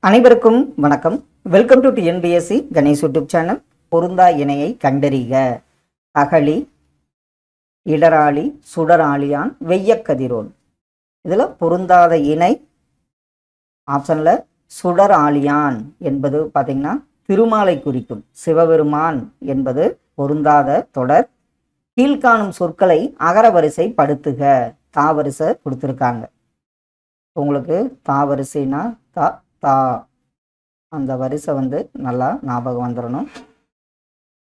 அனைவருக்கும் வணக்கம். Welcome to TNPSC Ganesh YouTube channel. பொருந்தா இணையை கண்டறிக. அகழி, இடராளி, சுடராளியான், வெய்யக்கதிரோன். இதில் பொருந்தாத இணை ஆப்ஷனில் சுடராளியான் என்பது பார்த்திங்கன்னா திருமாலை குறிக்கும். சிவபெருமான் என்பது பொருந்தாத தொடர். கீழ்காணும் சொற்களை அகரவரிசை படுத்துக. தாவரிசை கொடுத்துருக்காங்க. உங்களுக்கு தாவரிசைனா தா தா அந்த வரிசை நல்லா ஞாபகம் வந்துடணும்.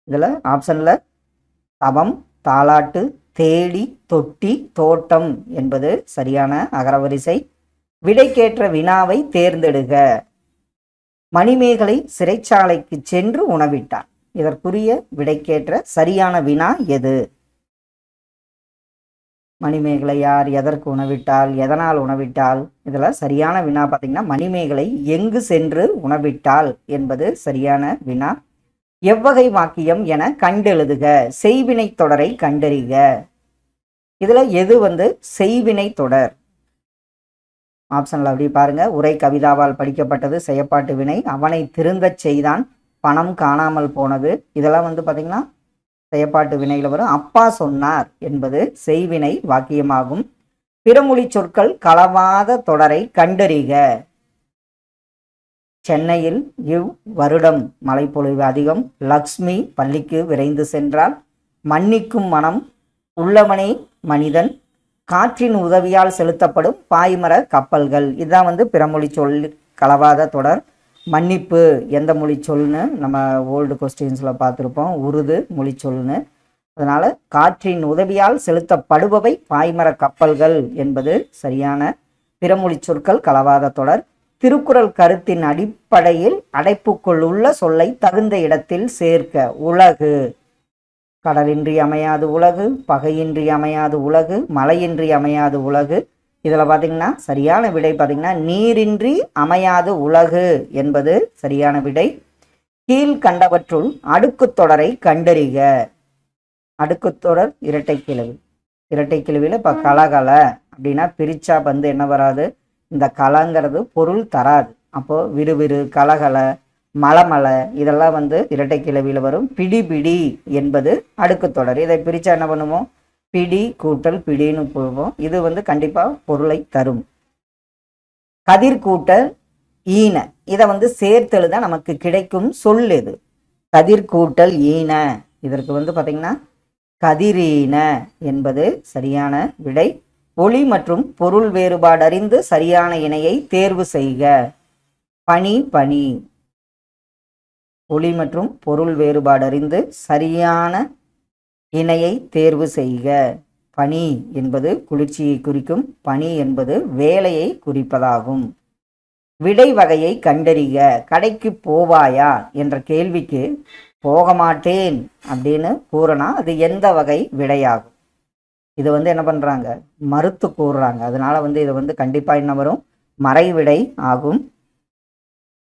இதில் ஆப்ஷனில் தவம், தாலாட்டு, தேடி, தொட்டி, தோட்டம் என்பது சரியான அகரவரிசை. விடைக்கேற்ற வினாவை தேர்ந்தெடுக. மணிமேகலை சிறைச்சாலைக்கு சென்று உணவிட்டார். இதற்குரிய விடைக்கேற்ற சரியான வினா எது? மணிமேகலை யார், எதற்கு உணவிட்டால், எதனால் உணவிட்டால்? இதில் சரியான வினா பார்த்தீங்கன்னா மணிமேகலை எங்கு சென்று உணவிட்டால் என்பது சரியான வினா. எவ்வகை வாக்கியம் என கண்டெழுதுக. செய்வினை தொடரை கண்டறிக. இதில் எது செய்வினை தொடர்? ஆப்ஷனில் அப்படி பாருங்க. உரை கவிதாவால் படிக்கப்பட்டது, செயப்பாட்டு வினை, அவனை திருந்தச் செய்தான், பணம் காணாமல் போனது. இதெல்லாம் பார்த்தீங்கன்னா செயப்பாட்டு வினையில் வரும். அப்பா சொன்னார் என்பது செய்வினை வாக்கியமாகும். பிறமொழி சொற்கள் களவாத தொடரை கண்டறிக. சென்னையில் இவ் வருடம் மழைப்பொழிவு அதிகம். லக்ஷ்மி பள்ளிக்கு விரைந்து சென்றால். மன்னிக்கும் மனம் உள்ளவனே மனிதன். காற்றின் உதவியால் செலுத்தப்படும் பாய்மர கப்பல்கள். இதுதான் பிறமொழி சொல் களவாத தொடர். மன்னிப்பு எந்த மொழி சொல்னு நம்ம ஓல்டு கொஸ்டின்ஸில் பார்த்துருப்போம். உருது மொழி சொல்னு. அதனால் காற்றின் உதவியால் செலுத்தப்படுபவை பாய்மர கப்பல்கள் என்பது சரியான பிறமொழி சொற்கள் களவாத தொடர். திருக்குறள் கருத்தின் அடிப்படையில் அடைப்புக்குள் உள்ள சொல்லை தகுந்த இடத்தில் சேர்க்க. உலகு, கடலின்றி அமையாது உலகு, பகையின்றி அமையாது உலகு, மழையின்றி அமையாது உலகு. இதில் பார்த்தீங்கன்னா சரியான விடை பார்த்தீங்கன்னா நீரின்றி அமையாது உலகு என்பது சரியான விடை. கீழ்கண்டவற்றுள் அடுக்கு தொடரை கண்டறிக. அடுக்குத்தொடர் இரட்டை கிளவி. இரட்டை கிளவியில் இப்போ கலகல அப்படின்னா பிரிச்சா என்ன வராது? இந்த கலங்கிறது பொருள் தராது. அப்போது விறுவிறு, கலகல, மலமலை இதெல்லாம் இரட்டை கிளவியில் வரும். பிடி பிடி என்பது அடுக்குத்தொடர். இதை பிரித்தா என்ன பண்ணுவோம்? பிடி கூட்டல் பிடின்னு போவோம். இது கண்டிப்பாக பொருளை தரும். கதிர் கூட்டல் ஈன. இதை சேர்த்தெழுத நமக்கு கிடைக்கும் சொல் எது? கதிர் கூட்டல் ஈன. இதற்கு பார்த்தீங்கன்னா கதிரீன என்பது சரியான விடை. ஒளி மற்றும் பொருள் வேறுபாடு அறிந்து சரியான இணையை தேர்வு செய்க. பனி பனி. ஒளி மற்றும் பொருள் வேறுபாடு அறிந்து சரியான இணையை தேர்வு செய்க. பனி என்பது குளிர்ச்சியை குறிக்கும். பனி என்பது வேலையை குறிப்பதாகும். விடை வகையை கண்டறிக. கடைக்கு போவாயா என்ற கேள்விக்கு போக மாட்டேன் அப்படின்னு கூறனா அது எந்த வகை விடையாகும்? இது என்ன பண்ணுறாங்க? மறுத்து கூறுறாங்க. அதனால இது கண்டிப்பாக என்ன வரும்? மறைவிடை ஆகும்.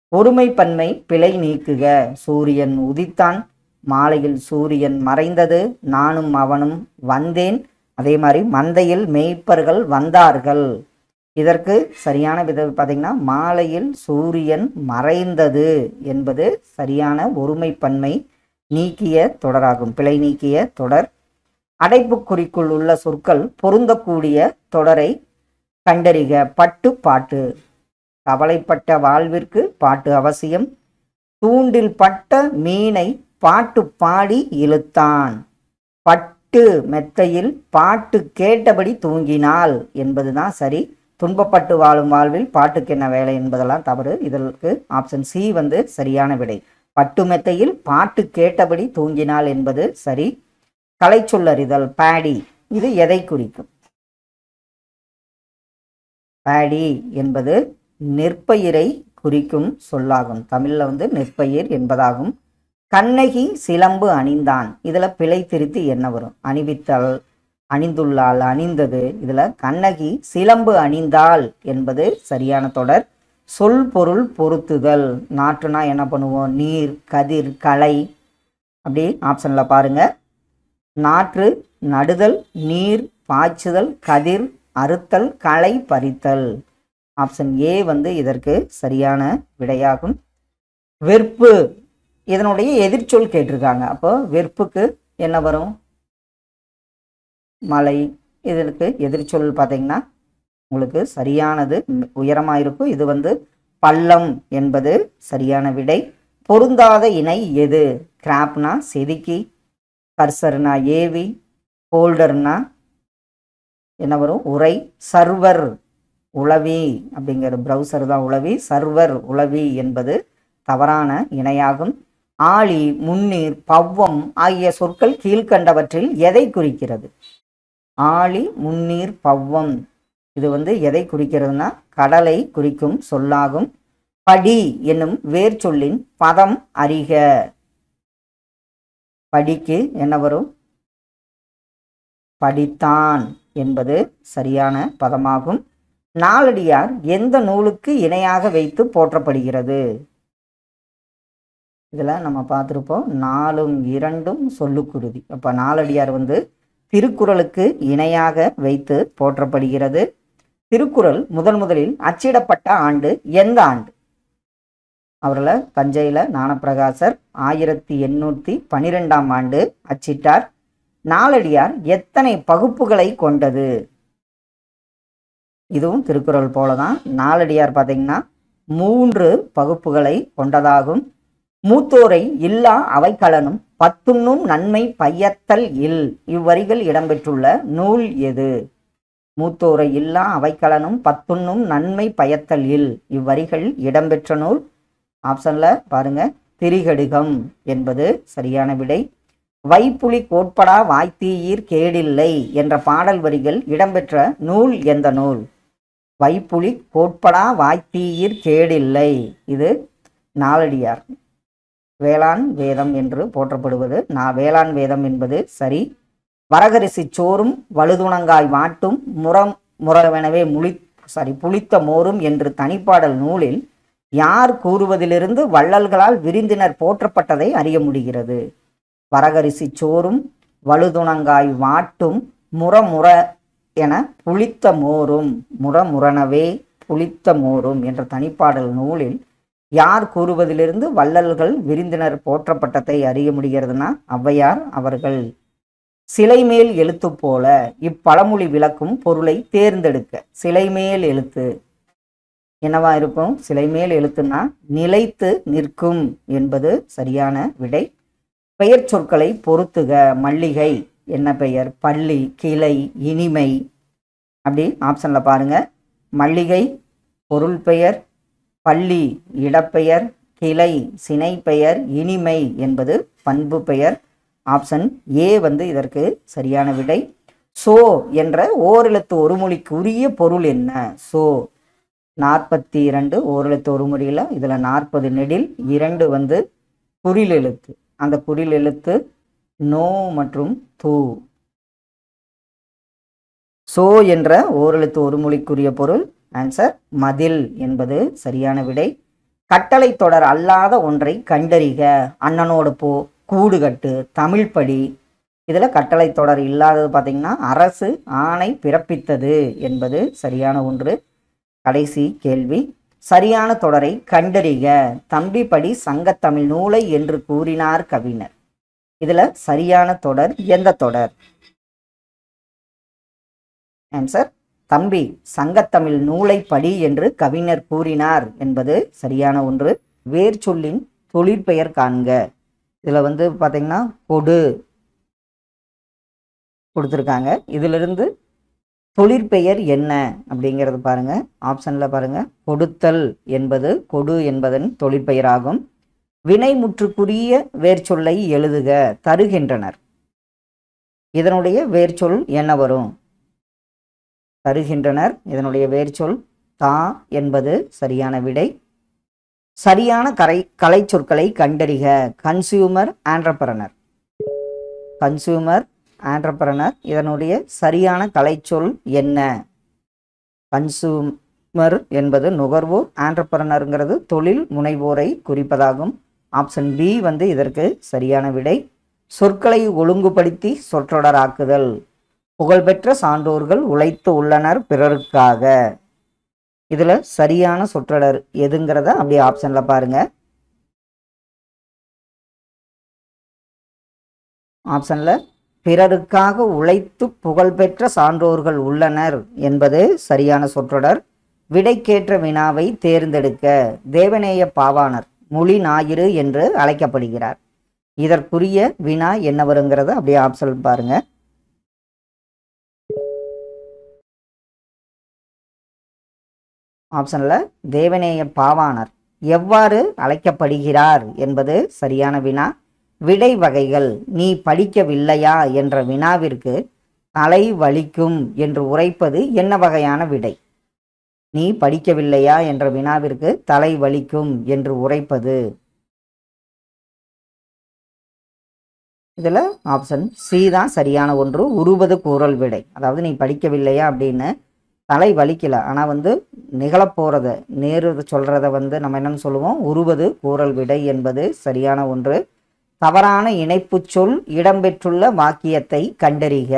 ஒருமை பன்மை பிழை நீக்குக. சூரியன் உதித்தான், மாலையில் சூரியன் மறைந்தது, நானும் அவனும் வந்தேன், அதே மாதிரி மந்தையில் மேய்ப்பர்கள் வந்தார்கள். இதற்கு சரியான வித பார்த்தீங்கன்னா மாலையில் சூரியன் மறைந்தது என்பது சரியான ஒருமைப்பன்மை நீக்கிய தொடராகும். பிழை நீக்கிய தொடர். அடைப்புக்குறிக்குள் உள்ள சொற்கள் பொருந்தக்கூடிய தொடரை கண்டறிக. பட்டு பாட்டு. கவலைப்பட்ட வாழ்விற்கு பாட்டு அவசியம். தூண்டில் பட்ட மீனை பாட்டு பாடி இழுத்தான். பட்டு மெத்தையில் பாட்டு கேட்டபடி தூங்கினாள் என்பதுதான் சரி. துன்பப்பட்டு வாழும் வாழ்வில் பாட்டுக்கு என்ன வேலை என்பதெல்லாம் தவறு. இதற்கு ஆப்ஷன் சி சரியான விடை. பட்டு மெத்தையில் பாட்டு கேட்டபடி தூங்கினாள் என்பது சரி. கலை சொல்லறிதல். பேடி. இது எதை குறிக்கும்? பேடி என்பது நெற்பயிரை குறிக்கும் சொல்லாகும். தமிழில் நெற்பயிர் என்பதாகும். கண்ணகி சிலம்பு அணிந்தான். இதில் பிழை திருத்தி என்ன வரும்? அணிவித்தல், அணிந்துள்ளாள், அணிந்தது. இதில் கண்ணகி சிலம்பு அணிந்தாள் என்பது சரியான தொடர். சொல் பொருள் பொருத்துதல். நாற்றுனா என்ன பண்ணுவோம்? நீர், கதிர், களை. அப்படி ஆப்ஷனில் பாருங்க. நாற்று நடுதல், நீர் பாய்ச்சுதல், கதிர் அறுத்தல், களை பறித்தல். ஆப்ஷன் ஏ வந்து இதற்கு சரியான விடையாகும். வெறுப்பு இதனுடைய எதிர்ச்சொல் கேட்டிருக்காங்க. அப்போ வெறுப்புக்கு என்ன வரும்? மலை. இதற்கு எதிர்ச்சொல் பார்த்தீங்கன்னா உங்களுக்கு சரியானது உயரமாக இருக்கும். இது வந்து பள்ளம் என்பது சரியான விடை. பொருந்தாத இணை எது? கிராப்னா செதுக்கி, கர்சர்னா ஏவி, ஹோல்டர்னா என்ன வரும்? உரை. சர்வர் உளவி அப்படிங்கிற ப்ரௌசர் தான் உளவி. சர்வர் உளவி என்பது தவறான இணையாகும். ஆழி, முன்னீர், பவ்வம் ஆகிய சொற்கள் கீழ்கண்டவற்றில் எதை குறிக்கிறது? ஆழி, முன்னீர், பவ்வம் இது வந்து எதை குறிக்கிறதுனா கடலை குறிக்கும் சொல்லாகும். படி என்னும் வேர் சொல்லின் பதம் அறிக. படிக்கு என்ன வரும்? படித்தான் என்பது சரியான பதமாகும். நாலடியார் எந்த நூலுக்கு இணையாக வைத்து போற்றப்படுகிறது? இதில் நம்ம பார்த்துருப்போம், 4ம் 2ம் சொல்லுக்குருதி. அப்போ நாலடியார் வந்து திருக்குறளுக்கு இணையாக வைத்து போற்றப்படுகிறது. திருக்குறள் முதலில் அச்சிடப்பட்ட ஆண்டு எந்த ஆண்டு? அவரில் தஞ்சையில் ஞானப்பிரகாசர் 1812ஆம் ஆண்டு அச்சிட்டார். நாலடியார் எத்தனை பகுப்புகளை கொண்டது? இதுவும் திருக்குறள் போலதான். நாலடியார் பார்த்தீங்கன்னா 3 பகுப்புகளை கொண்டதாகும். மூத்தோரை இல்லா அவைக்களனும் பத்துண்ணும் நன்மை பையத்தல் இல் இவ்வரிகள் இடம்பெற்றுள்ள நூல் எது? மூத்தோரை இல்லா அவைக்களனும் பத்துண்ணும் நன்மை பயத்தல் இல் இவ்வரிகள் இடம்பெற்ற நூல் ஆப்ஷன்ல பாருங்க, திரிகடுகம் என்பது சரியான விடை. வைப்புலி கோட்படா வாய்த்தீயிர் கேடில்லை என்ற பாடல் வரிகள் இடம்பெற்ற நூல் எந்த நூல்? வைப்புலி கோட்படா வாய்த்தீயிர் கேடில்லை இது நாலடியார். வேளாண் வேதம் என்று போற்றப்படுவது வேளாண் வேதம் என்பது சரி. வரகரிசி சோறும் வலுதுணங்காய் வாட்டும் முறவெனவே புளித்த மோரும் என்று தனிப்பாடல் நூலில் யார் கூறுவதிலிருந்து வள்ளல்களால் விருந்தினர் போற்றப்பட்டதை அறிய முடிகிறது? வரகரிசி சோறும் வலுதுணங்காய் வாட்டும் முற என புளித்த மோரும் முறனவே புளித்த மோரும் என்ற தனிப்பாடல் நூலில் யார் கூறுவதிலிருந்து வள்ளல்கள் விருந்தினர் போற்றப்பட்டதை அறிய முடிகிறதுனா ஔவையார் அவர்கள். சிலைமேல் எழுத்து போல இப்பழமொழி விளக்கும் பொருளை தேர்ந்தெடுக்க. சிலைமேல் எழுத்து என்னவா இருக்கும்? சிலைமேல் எழுத்துனா நிலைத்து நிற்கும் என்பது சரியான விடை. பெயர் சொற்களை பொருத்துக. மல்லிகை என்ன பெயர்? பள்ளி, கிளை, இனிமை. அப்படி ஆப்ஷன்ல பாருங்க. மல்லிகை பொருள் பெயர், பள்ளி இடப்பெயர், கிளை சினை பெயர், இனிமை என்பது பண்பு பெயர். ஆப்ஷன் ஏ வந்து இதற்கு சரியான விடை. சோ என்ற ஓரெழுத்து ஒரு மொழிக்கு உரிய பொருள் என்ன? சோ 42 ஓரெழுத்து ஒரு மொழியில் இதில் 40 நெடில், 2 வந்து குறில் எழுத்து. அந்த குறில் எழுத்து நோ மற்றும் தூ. சோ என்ற ஓரெழுத்து ஒரு மொழிக்குரிய பொருள் ஆன்சர் மதில் என்பது சரியான விடை. கட்டளை தொடர் அல்லாத ஒன்றை கண்டறிக. அண்ணனோடு போ, கூடு கட்டு, தமிழ் படி. இதில் கட்டளை தொடர் இல்லாதது பார்த்தீங்கன்னா அரசு ஆணை பிறப்பித்தது என்பது சரியான ஒன்று. கடைசி கேள்வி, சரியான தொடரை கண்டறிக. தம்பி படி சங்கத்தமிழ் நூலை என்று கூறினார் கவிஞர். இதில் சரியான தொடர் எந்த தொடர்? ஆன்சர் தம்பி சங்கத்தமிழ் நூலை படி என்று கவிஞர் கூறினார் என்பது சரியான ஒன்று. வேர் சொல்லின் தொழிற்பெயர் காண்க. இதில் வந்து பார்த்தீங்கன்னா கொடு கொடுத்துருக்காங்க. இதிலிருந்து தொழிற்பெயர் என்ன அப்படிங்கிறது பாருங்க. ஆப்ஷன்ல பாருங்க, கொடுத்தல் என்பது கொடு என்பதன் தொழிற்பெயராகும். வினைமுற்றுக்குரிய வேர்ச்சொல்லை எழுதுக. தருகின்றனர் இதனுடைய வேர்ச்சொல் என்ன வரும்? தருகின்றனர் இதனுடைய வேர்ச்சொல் தா என்பது சரியான விடை. சரியான கலை சொற்களை கண்டறிக. Consumer entrepreneur. கன்சியூமர் ஆண்டர்பிரனர் இதனுடைய சரியான கலைச்சொல் என்ன? கன்சூமர் என்பது நுகர்வோர், ஆண்டர்பிரனருங்கிறது தொழில் முனைவோரை குறிப்பதாகும். ஆப்ஷன் பி வந்து இதற்கு சரியான விடை. சொற்களை ஒழுங்குபடுத்தி சொற்றொடராக்குதல். புகழ்பெற்ற சான்றோர்கள் உழைத்து உள்ளனர் பிறருக்காக. இதுல சரியான சொற்றொடர் எதுங்கிறத அப்படியே ஆப்ஷன்ல பாருங்க. ஆப்ஷன்ல பிறருக்காக உழைத்து புகழ்பெற்ற சான்றோர்கள் உள்ளனர் என்பது சரியான சொற்றொடர். விடைக்கேற்ற வினாவை தேர்ந்தெடுக்க. தேவநேய பாவாணர் மொழி ஞாயிறு என்று அழைக்கப்படுகிறார். இதற்குரிய வினா என்ன வருங்கிறத அப்படியே ஆப்ஷன் பாருங்க. ஆப்ஷன்ல தேவநேய பாவாணர் எவ்வாறு அழைக்கப்படுகிறார் என்பது சரியான வினா. விடை வகைகள். நீ படிக்கவில்லையா என்ற வினாவிற்கு தலை வலிக்கும் என்று உரைப்பது என்ன வகையான விடை? நீ படிக்கவில்லையா என்ற வினாவிற்கு தலை வலிக்கும் என்று உரைப்பது. இதுல ஆப்ஷன் சி தான் சரியான ஒன்று. உருவது கூறல் விடை. அதாவது நீ படிக்கவில்லையா அப்படின்னு தலை வலிக்கல, ஆனால் நிகழப்போறத நேரு சொல்றத நம்ம என்னன்னு சொல்லுவோம், உருவது கூறல் விடை என்பது சரியான ஒன்று. தவறான இணைப்பு சொல் இடம்பெற்றுள்ள வாக்கியத்தை கண்டறிக.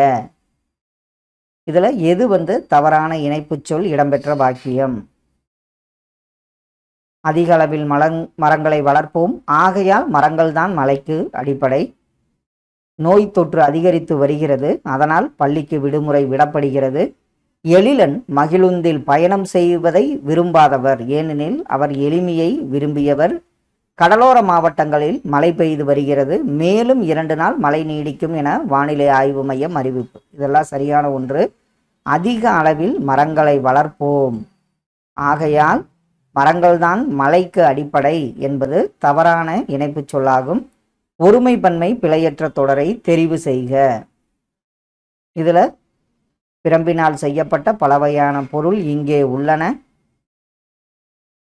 இதுல எது தவறான இணைப்பு சொல் இடம்பெற்ற வாக்கியம்? அதிக அளவில் மரங்களை வளர்ப்போம், ஆகையால் மரங்கள் தான் மலைக்கு அடிப்படை. நோய் தொற்று அதிகரித்து வருகிறது, அதனால் பள்ளிக்கு விடுமுறை விடப்படுகிறது. எழிலன் மகிழுந்தில் பயணம் செய்வதை விரும்பாதவர், ஏனெனில் அவர் எளிமையை விரும்பியவர். கடலோர மாவட்டங்களில் மழை பெய்து வருகிறது, மேலும் 2 நாள் மழை நீடிக்கும் என வானிலை ஆய்வு மையம் அறிவிப்பு. இதெல்லாம் சரியான ஒன்று. அதிக அளவில் மரங்களை வளர்ப்போம், ஆகையால் மரங்கள்தான் மலைக்கு அடிப்படை என்பது தவறான இணைப்பு சொல்லாகும். ஒருமைப்பன்மை பிழையற்ற தொடரை தெரிவு செய்க. இதுல பிரம்பினால் செய்யப்பட்ட பல வகையான பொருள் இங்கே உள்ளன.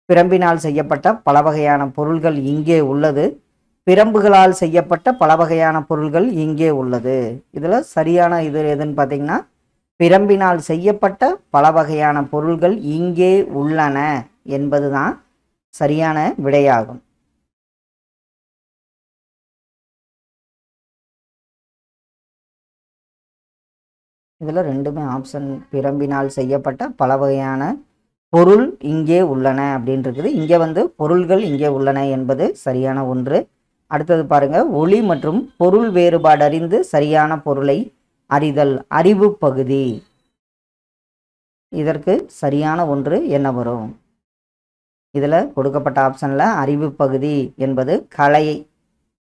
பிரம்பினால் செய்யப்பட்ட பல வகையான பொருள்கள் இங்கே உள்ளது. பிரம்புகளால் செய்யப்பட்ட பல வகையான பொருள்கள் இங்கே உள்ளது. இதுல சரியான இது எதுன்னு பார்த்தீங்கன்னா, பிரம்பினால் செய்யப்பட்ட பல வகையான பொருள்கள் இங்கே உள்ளன என்பதுதான் சரியான விடையாகும். இதுல ரெண்டுமே ஆப்ஷன். பிரம்பினால் செய்யப்பட்ட பல வகையான பொருள் இங்கே உள்ளன அப்படின்னு இருக்குது. இங்கே பொருள்கள் இங்கே உள்ளன என்பது சரியான ஒன்று. அடுத்தது பாருங்க, ஒளி மற்றும் பொருள் வேறுபாடு அறிந்து சரியான பொருளை அறிதல். அறிவு பகுதி. இதற்கு சரியான ஒன்று என்ன வரும்? இதுல கொடுக்கப்பட்ட ஆப்ஷன்ல அறிவு பகுதி என்பது கலையை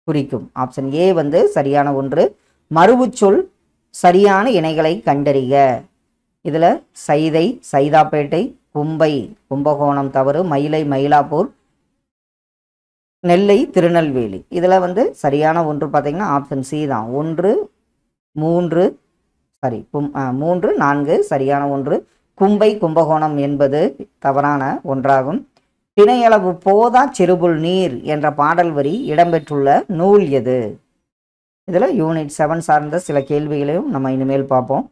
குறிக்கும். ஆப்ஷன் ஏ சரியான ஒன்று. மறுவுச்சொல் சரியான இணைகளை கண்டறிக. இதுல சைதை சைதாப்பேட்டை, கும்பை கும்பகோணம் தவறு, மயிலை மயிலாப்பூர், நெல்லை திருநெல்வேலி. இதுல சரியான ஒன்று பார்த்தீங்கன்னா ஆப்ஷன் சி தான். 1 3 3 4 சரியான ஒன்று. கும்பை கும்பகோணம் என்பது தவறான ஒன்றாகும். திணையளவு போதா சிறுபுல் நீர் என்ற பாடல் வரி இடம்பெற்றுள்ள நூல் எது? இதுல யூனிட் 7 சார்ந்த சில கேள்விகளையும் நம்ம இனிமேல் பார்ப்போம்.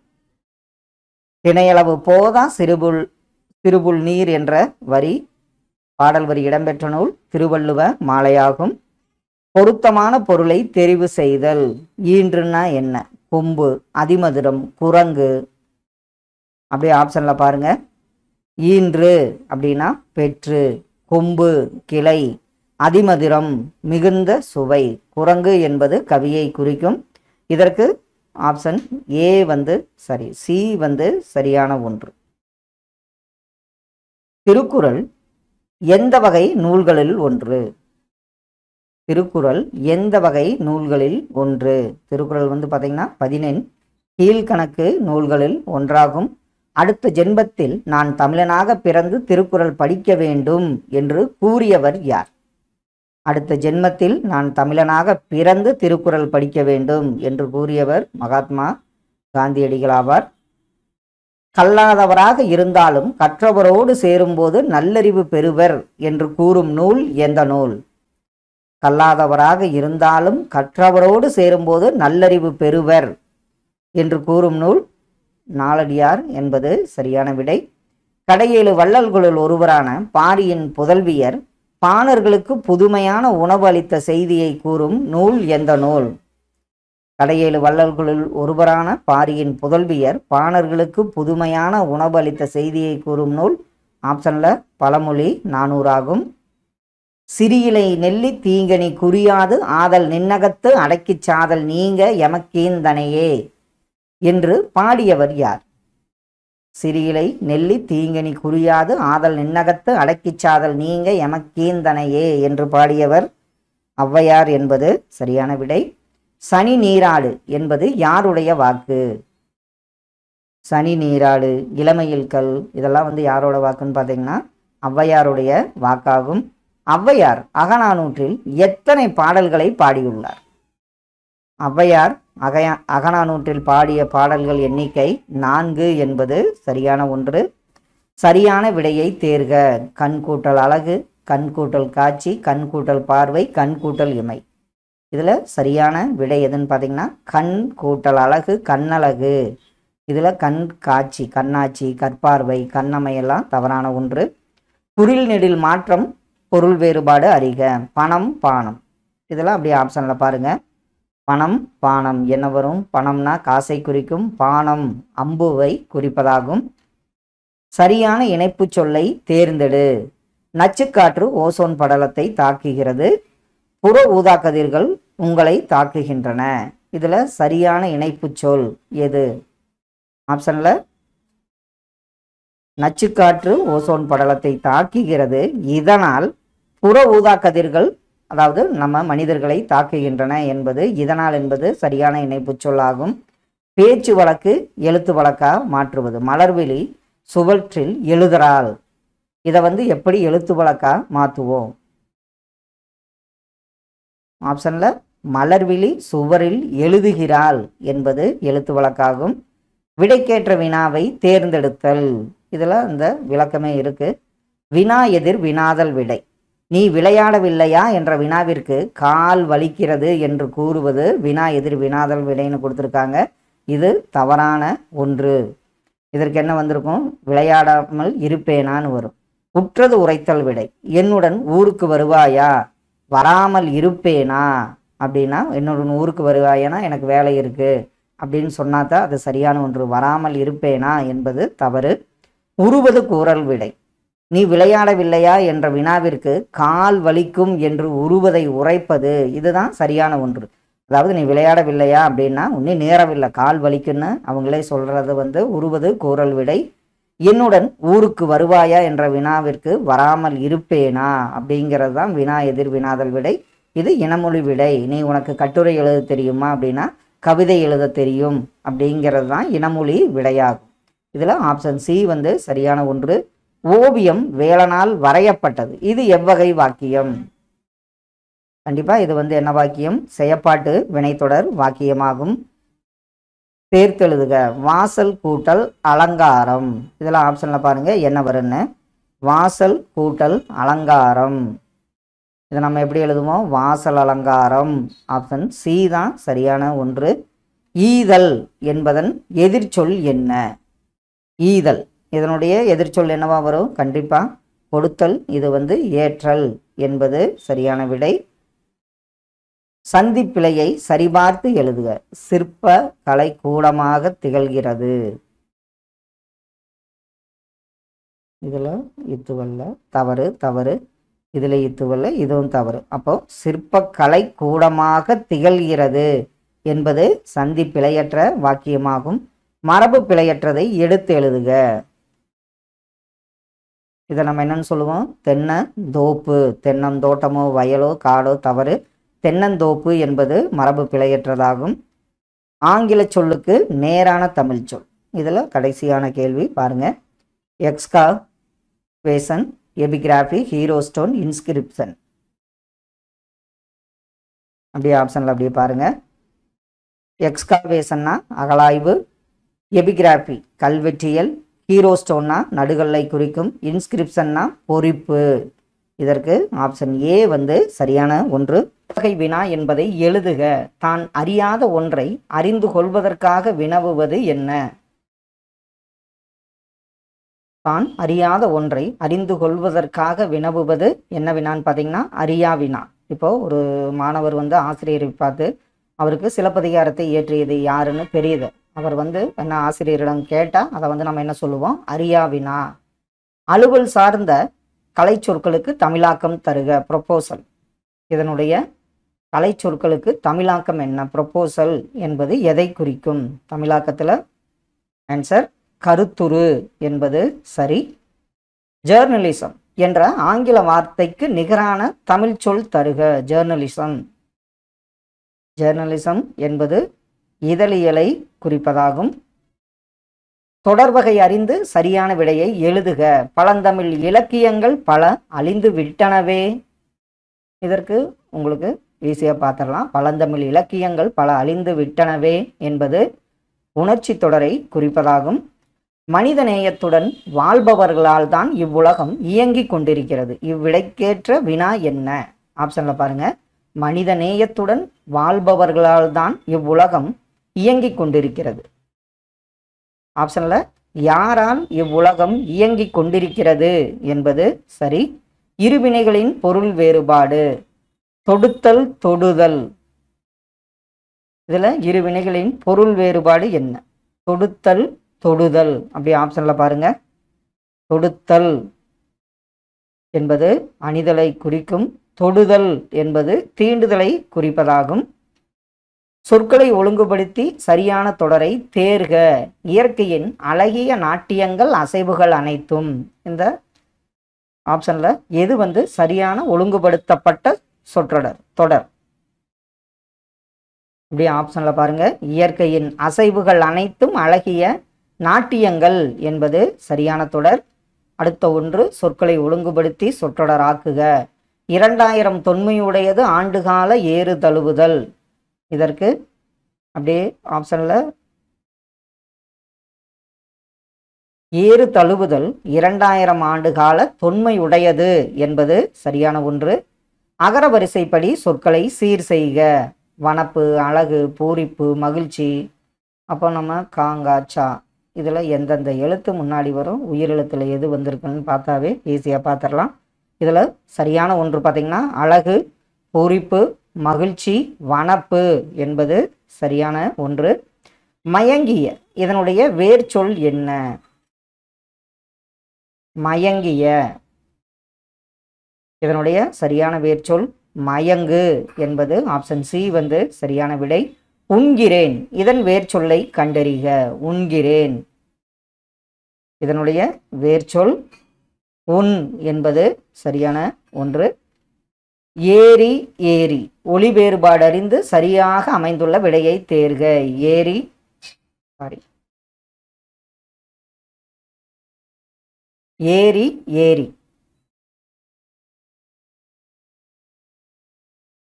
திணையளவு போதா சிறுபுல் நீர் என்ற பாடல் வரி இடம்பெற்ற நூல் திருவள்ளுவ மாலையாகும். பொருத்தமான பொருளை தெரிவு செய்தல். ஈன்றுனா என்ன? கொம்பு, அதிமதுரம், குரங்கு. அப்படியே ஆப்ஷன்ல பாருங்க. ஈன்று அப்படின்னா பெற்று, கொம்பு கிளை, அதிமதுரம் மிகுந்த சுவை, குரங்கு என்பது கவியை குறிக்கும். இதற்கு ஆப்ஷன் ஏ சரி, சி சரியான ஒன்று. திருக்குறள் எந்த வகை நூல்களில் ஒன்று? திருக்குறள் எந்த வகை நூல்களில் ஒன்று? திருக்குறள் பார்த்தீங்கன்னா 14 கீழ்கணக்கு நூல்களில் ஒன்றாகும். அடுத்த ஜென்மத்தில் நான் தமிழனாக பிறந்து திருக்குறள் படிக்க வேண்டும் என்று கூறியவர் யார்? அடுத்த ஜென்மத்தில் நான் தமிழனாக பிறந்து திருக்குறள் படிக்க வேண்டும் என்று கூறியவர் மகாத்மா காந்தியடிகள் ஆவார். கல்லாதவராக இருந்தாலும் கற்றவரோடு சேரும்போது நல்லறிவு பெறுவர் என்று கூறும் நூல் எந்த நூல்? கல்லாதவராக இருந்தாலும் கற்றவரோடு சேரும்போது நல்லறிவு பெறுவர் என்று கூறும் நூல் நாலடியார் என்பது சரியான விடை. கடையேழு வள்ளல்களுள் ஒருவரான பாரியின் புதல்வியர் பாணர்களுக்கு புதுமையான உணவு அளித்த செய்தியை கூறும் நூல் எந்த நூல்? கடையேழு வள்ளல்களுள் ஒருவரான பாரியின் புதல்வியர் பாணர்களுக்கு புதுமையான உணவு அளித்த செய்தியை கூறும் நூல் ஆப்ஷனில் பழமொழி 400 ஆகும். சிறியிலை நெல்லி தீங்கனி குறியாது ஆதல் நின்னகத்து அடக்கிச் சாதல் நீங்க எமக்கீந்தனையே என்று பாடியவர் யார்? சிறியிலை நெல்லி தீங்கனி குறியாது ஆதல் நின்னகத்து அடக்கிச் சாதல் நீங்க எமக்கீந்தனையே என்று பாடியவர் ஔவையார் என்பது சரியான விடை. சனி நீராடு என்பது யாருடைய வாக்கு? சனி நீராடு, இளமையில் கல், இதெல்லாம் யாரோட வாக்குன்னு பார்த்தீங்கன்னா ஔவையாருடைய வாக்காகும். ஔவையார் அகநானூற்றில் எத்தனை பாடல்களை பாடியுள்ளார்? ஔவையார் அகநானூற்றில் பாடிய பாடல்கள் எண்ணிக்கை 4 என்பது சரியான ஒன்று. சரியான விடையை தேர்க. கண் கூட்டல் அழகு, கண் கூட்டல் காட்சி, கண் கூட்டல் பார்வை, கண் கூட்டல் இமை. இதில் சரியான விடை எதுன்னு பார்த்தீங்கன்னா கண் கூட்டல் அழகு, கண்ணழகு. இதில் கண் காட்சி, கண்ணாட்சி, கற்பார்வை, கண்ணமையெல்லாம் தவறான ஒன்று. குறில் நெடில் மாற்றம், பொருள் வேறுபாடு அறிக. பணம், பானம், இதெல்லாம் அப்படியே ஆப்ஷனில் பாருங்கள். பணம், பானம் என்ன வரும்? பணம்னா காசை குறிக்கும், பானம் அம்புவை குறிப்பதாகும். சரியான இணைப்பு சொல்லை தேர்ந்தெடு. நச்சுக்காற்று ஓசோன் படலத்தை தாக்குகிறது, புற ஊதா கதிர்கள் உங்களை தாக்குகின்றன. இதில் சரியான இணைப்பு சொல் எது? ஆப்ஷனில் நச்சுக்காற்று ஓசோன் படலத்தை தாக்குகிறது, இதனால் புற ஊதா கதிர்கள் அதாவது நம்ம மனிதர்களை தாக்குகின்றன என்பது இதனால் என்பது சரியான இணைப்பு சொல்லாகும். பேச்சு வழக்கு எழுத்து வழக்கா மாற்றுவது. மலர்விழி சுவற்றில் எழுதுறாள், இதை எப்படி எழுத்து வழக்கா மாற்றுவோம்? ஆப்ஷனில் மலர்விழி சுவரில் எழுதுகிறாள் என்பது எழுத்து வழக்காகும். விடைக்கேற்ற வினாவை தேர்ந்தெடுத்தல், இதில் இந்த விளக்கமே இருக்கு. வினா எதிர் வினாதல் விடை. நீ விளையாடவில்லையா என்ற வினாவிற்கு கால் வலிக்கிறது என்று கூறுவது வினா எதிர் வினாதல் விடைன்னு கொடுத்துருக்காங்க. இது தவறான ஒன்று. இதற்கு என்ன வந்திருக்கும்? விளையாடாமல் இருப்பேனான்னு வரும். உற்றது உரைத்தல் விடை. என்னுடன் ஊருக்கு வருவாயா, வராமல் இருப்பேனா அப்படின்னா என்னுடன் ஊருக்கு வருவாயனா எனக்கு வேலை இருக்கு அப்படின்னு சொன்னாதான் அது சரியான ஒன்று. வராமல் இருப்பேனா என்பது தவறு. உருவது கூறல் விடை. நீ விளையாடவில்லையா என்ற வினாவிற்கு கால் வலிக்கும் என்று உருவதை உரைப்பது, இதுதான் சரியான ஒன்று. அதாவது நீ விளையாடவில்லையா அப்படின்னா உன்னை நேரவில்லை, கால் வலிக்குன்னு அவங்களே சொல்றது உருவது கூறல் விடை. என்னுடன் ஊருக்கு வருவாயா என்ற வினாவிற்கு வராமல் இருப்பேனா அப்படிங்கிறது தான் வினா எதிர் வினாதல் விடை. இது இனமொழி விடை. நீ உனக்கு கட்டுரை எழுத தெரியுமா அப்படின்னா கவிதை எழுத தெரியும் அப்படிங்கிறது தான் இனமொழி விடையாகும். இதில் ஆப்ஷன் சி சரியான ஒன்று. ஓவியம் வேலனால் வரையப்பட்டது, இது எவ்வகை வாக்கியம்? கண்டிப்பாக இது என்ன வாக்கியம்? செயப்பாட்டு வினைத்தொடர் வாக்கியமாகும். சேர்த்தெழுதுக. வாசல் கூட்டல் அலங்காரம். இதெல்லாம் ஆப்ஷனில் பாருங்க என்ன வரும்னு. வாசல் கூட்டல் அலங்காரம், இதை நம்ம எப்படி எழுதுவோம்? வாசல் அலங்காரம். ஆப்ஷன் சி தான் சரியான ஒன்று. ஈதல் என்பதன் எதிர்ச்சொல் என்ன? ஈதல் இதனுடைய எதிர்ச்சொல் என்னவா வரும்? கண்டிப்பாக கொடுத்தல். இது ஏற்றல் என்பது சரியான விடை. சந்திப்பிழையை சரிபார்த்து எழுதுக. சிற்ப கலை கூடமாக திகழ்கிறது. இதில் இத்துவல்ல, தவறு தவறு. இதில் இத்துவல்ல, இதுவும் தவறு. அப்போ சிற்ப கலை கூடமாக திகழ்கிறது என்பது சந்தி பிழையற்ற வாக்கியமாகும். மரபு பிழையற்றதை எடுத்து எழுதுக. இதை நம்ம என்னன்னு சொல்லுவோம்? தென்னந்தோப்பு. தென்னந்தோட்டமோ வயலோ காடோ தவறு. தென்னந்தோப்பு என்பது மரபு பிழையற்றதாகும். ஆங்கில சொல்லுக்கு நேரான தமிழ் சொல். இதில் கடைசியான கேள்வி பாருங்க. எக்ஸ்காவேஷன், எபிகிராஃபி, ஹீரோஸ்டோன், இன்ஸ்கிரிப்ஷன். அப்படியே ஆப்ஷனில் அப்படியே பாருங்க. எக்ஸ்காவேஷன்னா அகலாய்வு, எபிகிராஃபி கல்வெட்டியல், ஹீரோஸ்டோன்னா நடுகல்லை குறிக்கும், இன்ஸ்கிரிப்ஷன்னா பொறிப்பு. இதற்கு ஆப்ஷன் ஏ சரியான ஒன்று. வகை வினா என்பதை எழுதுக. தான் அறியாத ஒன்றை அறிந்து கொள்வதற்காக வினவுவது என்ன? தான் அறியாத ஒன்றை அறிந்து கொள்வதற்காக வினவுவது என்ன வினான்னு பார்த்தீங்கன்னா அறியா வினா. இப்போ ஒரு மாணவர் ஆசிரியரை பார்த்து அவருக்கு சிலப்பதிகாரத்தை இயற்றியது யாருன்னு தெரியுது. அவர் என்ன ஆசிரியரிடம் கேட்டால் அதை நம்ம என்ன சொல்லுவோம்? அறியா வினா. அலுவல் சார்ந்த கலை சொற்களுக்கு தமிழாக்கம் தருக. ப்ரொபோசல். இதனுடைய கலை சொற்களுக்கு தமிழாக்கம் என்ன? ப்ரொபோசல் என்பது எதை குறிக்கும்? தமிழாக்கத்தில் ஆன்சர் கருத்துரு என்பது சரி. ஜேர்னலிசம் என்ற ஆங்கில வார்த்தைக்கு நிகரான தமிழ் சொல் தருக. ஜேர்னலிசம். ஜேர்னலிசம் என்பது இதழியலை குறிப்பதாகும். தொடர்வகை அறிந்து சரியான விடையை எழுதுக. பழந்தமிழ் இலக்கியங்கள் பல அழிந்து விட்டனவே. இதற்கு உங்களுக்கு ஈஸியாக பார்த்துடலாம். பழந்தமிழ் இலக்கியங்கள் பல அழிந்து விட்டனவே என்பது உணர்ச்சி தொடரை குறிப்பதாகும். மனித நேயத்துடன் வாழ்பவர்களால் தான் இவ்வுலகம் இயங்கிக் கொண்டிருக்கிறது. இவ்விடைக்கேற்ற வினா என்ன? ஆப்ஷன்ல பாருங்க. மனித நேயத்துடன் வாழ்பவர்களால் தான் இவ்வுலகம் இயங்கிக் கொண்டிருக்கிறது. ஆப்ஷன்ல யாரால் இவ்வுலகம் இயங்கிக் கொண்டிருக்கிறது என்பது சரி. இருவினைகளின் பொருள் வேறுபாடு. தொடுத்தல், தொடுதல். இதுல இருவினைகளின் பொருள் வேறுபாடு என்ன? தொடுத்தல், தொடுதல். அப்படி ஆப்ஷன்ல பாருங்க. தொடுத்தல் என்பது அணிதலை குறிக்கும். தொடுதல் என்பது தீண்டுதலை குறிப்பதாகும். சொற்களை ஒழுங்குபடுத்தி சரியான தொடரை தேர்க. இயற்கையின் அழகிய நாட்டியங்கள் அசைவுகள் அனைத்தும். இந்த ஆப்ஷன்ல எது சரியான ஒழுங்குபடுத்தப்பட்ட சொற்றொடர் தொடர்? இப்படி ஆப்ஷன்ல பாருங்க. இயற்கையின் அசைவுகள் அனைத்தும் அழகிய நாட்டியங்கள் என்பது சரியான தொடர். அடுத்த ஒன்று, சொற்களை ஒழுங்குபடுத்தி சொற்றொடர் ஆக்குக. 2000 தொன்மையுடையது ஆண்டுகால ஏறு தழுவுதல். இதற்கு அப்படியே ஆப்ஷன்ல ஏறு தழுவுதல் 2000 ஆண்டு கால தொன்மையுடையது என்பது சரியான ஒன்று. அகர வரிசைப்படி சொற்களை சீர் செய்க. வனப்பு, அழகு, பூரிப்பு, மகிழ்ச்சி. அப்போ நம்ம காங்காச்சா இதில் எந்தெந்த எழுத்து முன்னாடி வரும், உயிரெழுத்தில் எது வந்திருக்குன்னு பார்த்தாவே ஈஸியாக பார்த்துடலாம். இதில் சரியான ஒன்று பார்த்திங்கன்னா அழகு, பூரிப்பு, மகிழ்ச்சி, வனப்பு என்பது சரியான ஒன்று. மயங்கிய இதனுடைய வேர் சொல் என்ன? மயங்கிய இதனுடைய சரியான வேர்ச்சொல் மயங்கு என்பது ஆப்ஷன் சி சரியான விடை. உண்கிறேன் இதன் வேர்ச்சொல்லை கண்டறிக. உண்கிறேன் இதனுடைய வேர்ச்சொல் உன் என்பது சரியான ஒன்று. ஏரி, ஏரி. ஒளி வேறுபாடு அறிந்து சரியாக அமைந்துள்ள விடையை தேர்க. ஏரி ஏரி, ஏரி.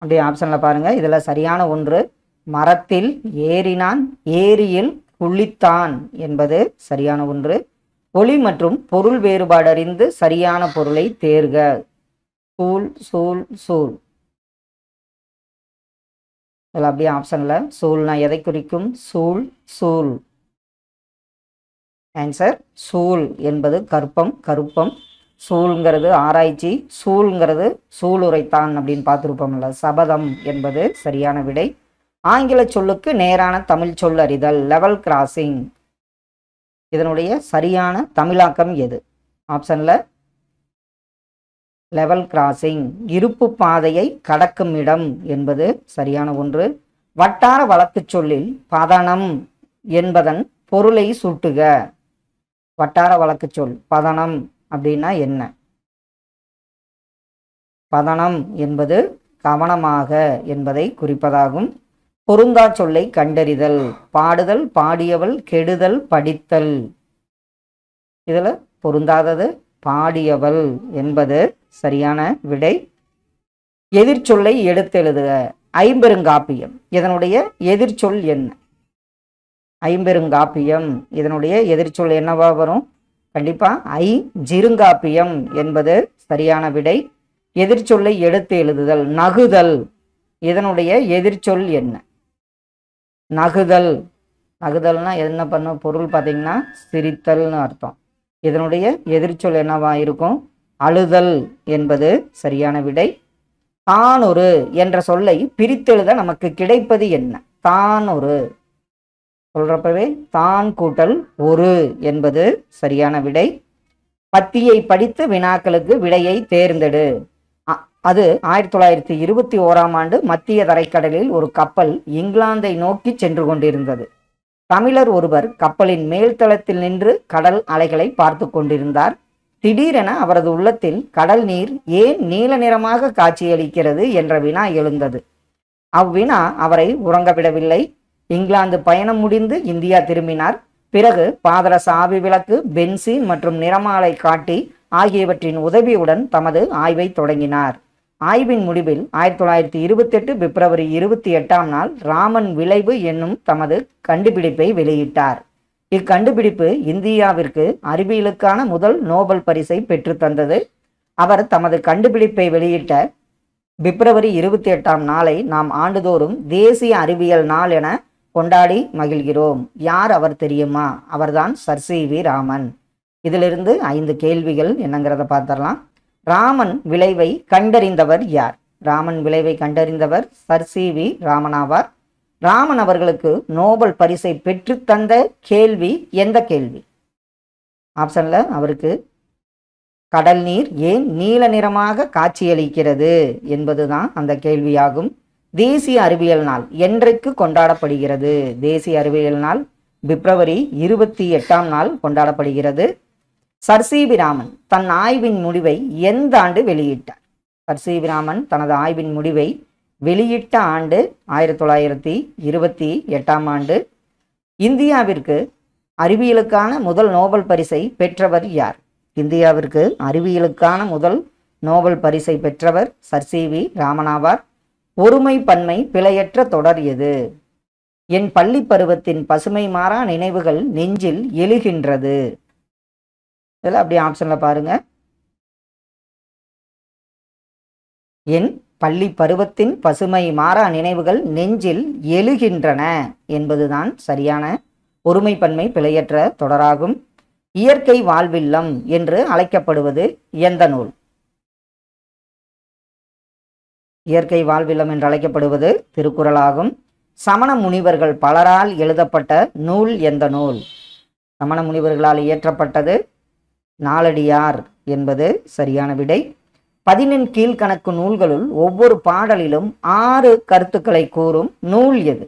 அப்படியே ஆப்ஷன்ல பாருங்க. இதுல சரியான ஒன்று மரத்தில் ஏறினான், ஏரியில் குளித்தான் என்பது சரியான ஒன்று. ஒளி மற்றும் பொருள் வேறுபாடு அறிந்து சரியான பொருளை தேர்க. சூல், சூல், சூல். இதில் அப்படியே ஆப்ஷன்ல சூல்னா எதை குறிக்கும்? சூல், சூல். ஆன்சர் சூல் என்பது கற்பம், கருப்பம். சூழ்ங்கிறது ஆராய்ச்சி, சூழ்ங்கிறது சூளுரைத்தான் அப்படின்னு பார்த்துருப்போம்ல, சபதம் என்பது சரியான விடை. ஆங்கில சொல்லுக்கு நேரான தமிழ் சொல் அறிதல். Level crossing. இதனுடைய சரியான தமிழாக்கம் எது? ஆப்ஷன்ல லெவல் கிராசிங். இருப்பு பாதையை கடக்கும் இடம் என்பது சரியான ஒன்று. வட்டார வழக்கு சொல்லில் பதனம் என்பதன் பொருளை சுட்டுக. வட்டார வழக்கு சொல் பதனம் அப்படின்னா என்ன? பதனம் என்பது கவனமாக என்பதை குறிப்பதாகும். பொருந்தா சொல்லை கண்டறிதல். பாடுதல், பாடியவள், கெடுதல், படித்தல். இதுல பொருந்தாதது பாடியவள் என்பது சரியான விடை. எதிர்ச்சொல்லை எடுத்தெழுதுக. ஐம்பெருங்காப்பியம் இதனுடைய எதிர்ச்சொல் என்ன? ஐம்பெருங்காப்பியம் இதனுடைய எதிர்ச்சொல் என்னவா வரும்? கண்டிப்பா ஐஞ்சிறுங்காப்பியம் என்பது சரியான விடை. எதிர்ச்சொல்லை எடுத்து எழுதுதல். நகுதல் இதனுடைய எதிர்ச்சொல் என்ன? நகுதல். நகுதல்னா என்ன பண்ணும்? பொருள் பார்த்தீங்கன்னா சிரித்தல்னு அர்த்தம். இதனுடைய எதிர்ச்சொல் என்னவா இருக்கும்? அழுதல் என்பது சரியான விடை. தானொரு என்ற சொல்லை பிரித்தெழுத நமக்கு கிடைப்பது என்ன? தானொரு சொல்றப்பவே தான் கூட்டல் ஒரு என்பது சரியான விடை. பத்தியை படித்து வினாக்களுக்கு விடையை தேர்ந்தெடு. அது 1921ஆம் ஆண்டு மத்திய தரைக்கடலில் ஒரு கப்பல் இங்கிலாந்தை நோக்கி சென்று கொண்டிருந்தது. தமிழர் ஒருவர் கப்பலின் மேல்தளத்தில் நின்று கடல் அலைகளை பார்த்து கொண்டிருந்தார். திடீரென அவரது உள்ளத்தில் கடல் நீர் ஏன் நீல நிறமாக காட்சியளிக்கிறது என்ற வினா எழுந்தது. அவ்வினா அவரை உறங்கவிடவில்லை. இங்கிலாந்து பயணம் முடிந்து இந்தியா திரும்பினார். பிறகு பாதரச ஆவி விளக்கு, பென்சீன் மற்றும் நிறமாலை காட்டி ஆகியவற்றின் உதவியுடன் தமது ஆய்வை தொடங்கினார். ஆய்வின் முடிவில் 1928 பிப்ரவரி 28ஆம் நாள் ராமன் விளைவு என்னும் தமது கண்டுபிடிப்பை வெளியிட்டார். இக்கண்டுபிடிப்பு இந்தியாவிற்கு அறிவியலுக்கான முதல் நோபல் பரிசை பெற்றுத்தந்தது. அவர் தமது கண்டுபிடிப்பை வெளியிட்ட பிப்ரவரி 28ஆம் நாளை நாம் ஆண்டுதோறும் தேசிய அறிவியல் நாள் என கொண்டாடி மகிழ்கிறோம். யார் அவர் தெரியுமா? அவர்தான் சர் சி.வி. ராமன். இதிலிருந்து 5 கேள்விகள் என்னங்கிறத பார்த்துடலாம். ராமன் விளைவை கண்டறிந்தவர் யார்? ராமன் விளைவை கண்டறிந்தவர் சர் சி.வி. ராமன் ஆவார். ராமன் அவர்களுக்கு நோபல் பரிசை பெற்றுத்தந்த கேள்வி எந்த கேள்வி? ஆப்ஷன்ல அவருக்கு கடல் நீர் ஏன் நீல நிறமாக காட்சியளிக்கிறது என்பதுதான் அந்த கேள்வியாகும். தேசிய அறிவியல் நாள் என்றைக்கு கொண்டாடப்படுகிறது? தேசிய அறிவியல் நாள் பிப்ரவரி 28ஆம் நாள் கொண்டாடப்படுகிறது. Sir CV. ராமன் தன் ஆய்வின் முடிவை எந்த ஆண்டு வெளியிட்டார்? Sir CV. ராமன் தனது ஆய்வின் முடிவை வெளியிட்ட ஆண்டு 1928ஆம் ஆண்டு. இந்தியாவிற்கு அறிவியலுக்கான முதல் நோபல் பரிசை பெற்றவர் யார்? இந்தியாவிற்கு அறிவியலுக்கான முதல் நோபல் பரிசை பெற்றவர் சர் சி.வி. ராமன் ஆவார். ஒருமை பன்மை பிழையற்ற தொடர் எது? என் பள்ளி பருவத்தின் பசுமை மாறா நினைவுகள் நெஞ்சில் எழுகின்றது. இதில் அப்படி ஆப்ஷன்ல பாருங்க. என் பள்ளி பருவத்தின் பசுமை மாறா நினைவுகள் நெஞ்சில் எழுகின்றன என்பதுதான் சரியான ஒருமைப்பன்மை பிழையற்ற தொடராகும். இயற்கை வாழ்வில்லம் என்று அழைக்கப்படுவது எந்த நூல்? இயற்கை வாழ்வில்லம் என்று அழைக்கப்படுவது திருக்குறளாகும். சமண முனிவர்கள் பலரால் எழுதப்பட்ட நூல் எந்த நூல்? சமண முனிவர்களால் இயற்றப்பட்டது நாலடியார் என்பது சரியான விடை. 14 கீழ்கணக்கு நூல்களுள் ஒவ்வொரு பாடலிலும் 6 கருத்துக்களை கூறும் நூல் எது?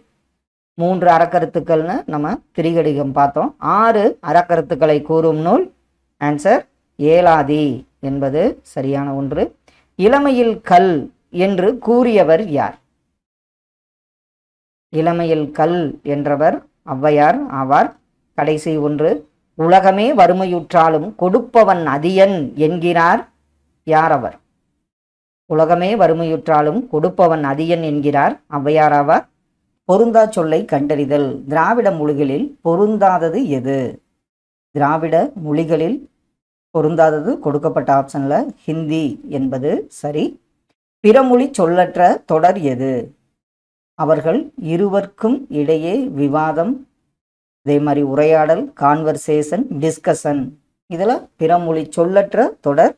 3 அறக்கருத்துக்கள்னு நம்ம திரிகடிகம் பார்த்தோம். 6 அறக்கருத்துக்களை கூறும் நூல் ஆன்சர் ஏலாதி என்பது சரியான ஒன்று. இளமையில் கல் என்று கூறியவர் யார்? இளமையில் கல் என்றவர் ஔவையார் ஆவார். கடைசி ஒன்று, உலகமே வறுமையுற்றாலும் கொடுப்பவன் அதியன் என்கிறார் யார் அவர்? உலகமே வறுமையுற்றாலும் கொடுப்பவன் அதியன் என்கிறார் ஔவையார் ஆவார். பொருந்தா சொல்லை கண்டறிதல். திராவிட மொழிகளில் பொருந்தாதது எது? திராவிட மொழிகளில் பொருந்தாதது கொடுக்கப்பட்ட ஆப்ஷன்ல ஹிந்தி என்பது சரி. பிறமொழி சொல்லற்ற தொடர் எது? அவர்கள் இருவருக்கும் இடையே விவாதம், இதே மாதிரி உரையாடல், கான்வர்சேஷன், டிஸ்கஷன். இதில் பிறமொழி சொல்லற்ற தொடர்.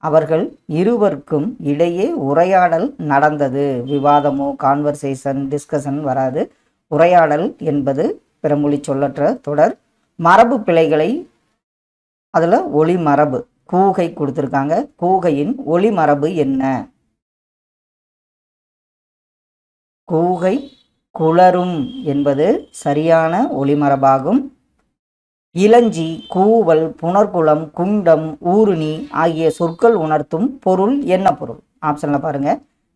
அவர்கள் இருவருக்கும் இடையே உரையாடல் நடந்தது. விவாதமோ கான்வர்சேஷன் டிஸ்கஷன் வராது. உரையாடல் என்பது பிறமொழி சொல்லற்ற தொடர். மரபு பிழைகளை அதில் ஒளி மரபு கூகை கொடுத்துருக்காங்க. கூகையின் ஒளி மரபு என்ன? கூகை குளரும் என்பது சரியான ஒளிமரபாகும். இளஞ்சி, கூவல், புனர்குலம், குண்டம், ஊருணி ஆகிய சொற்கள் உணர்த்தும் பொருள் என்ன பொருள்? ஆப்ஷன்ல பாருங்க.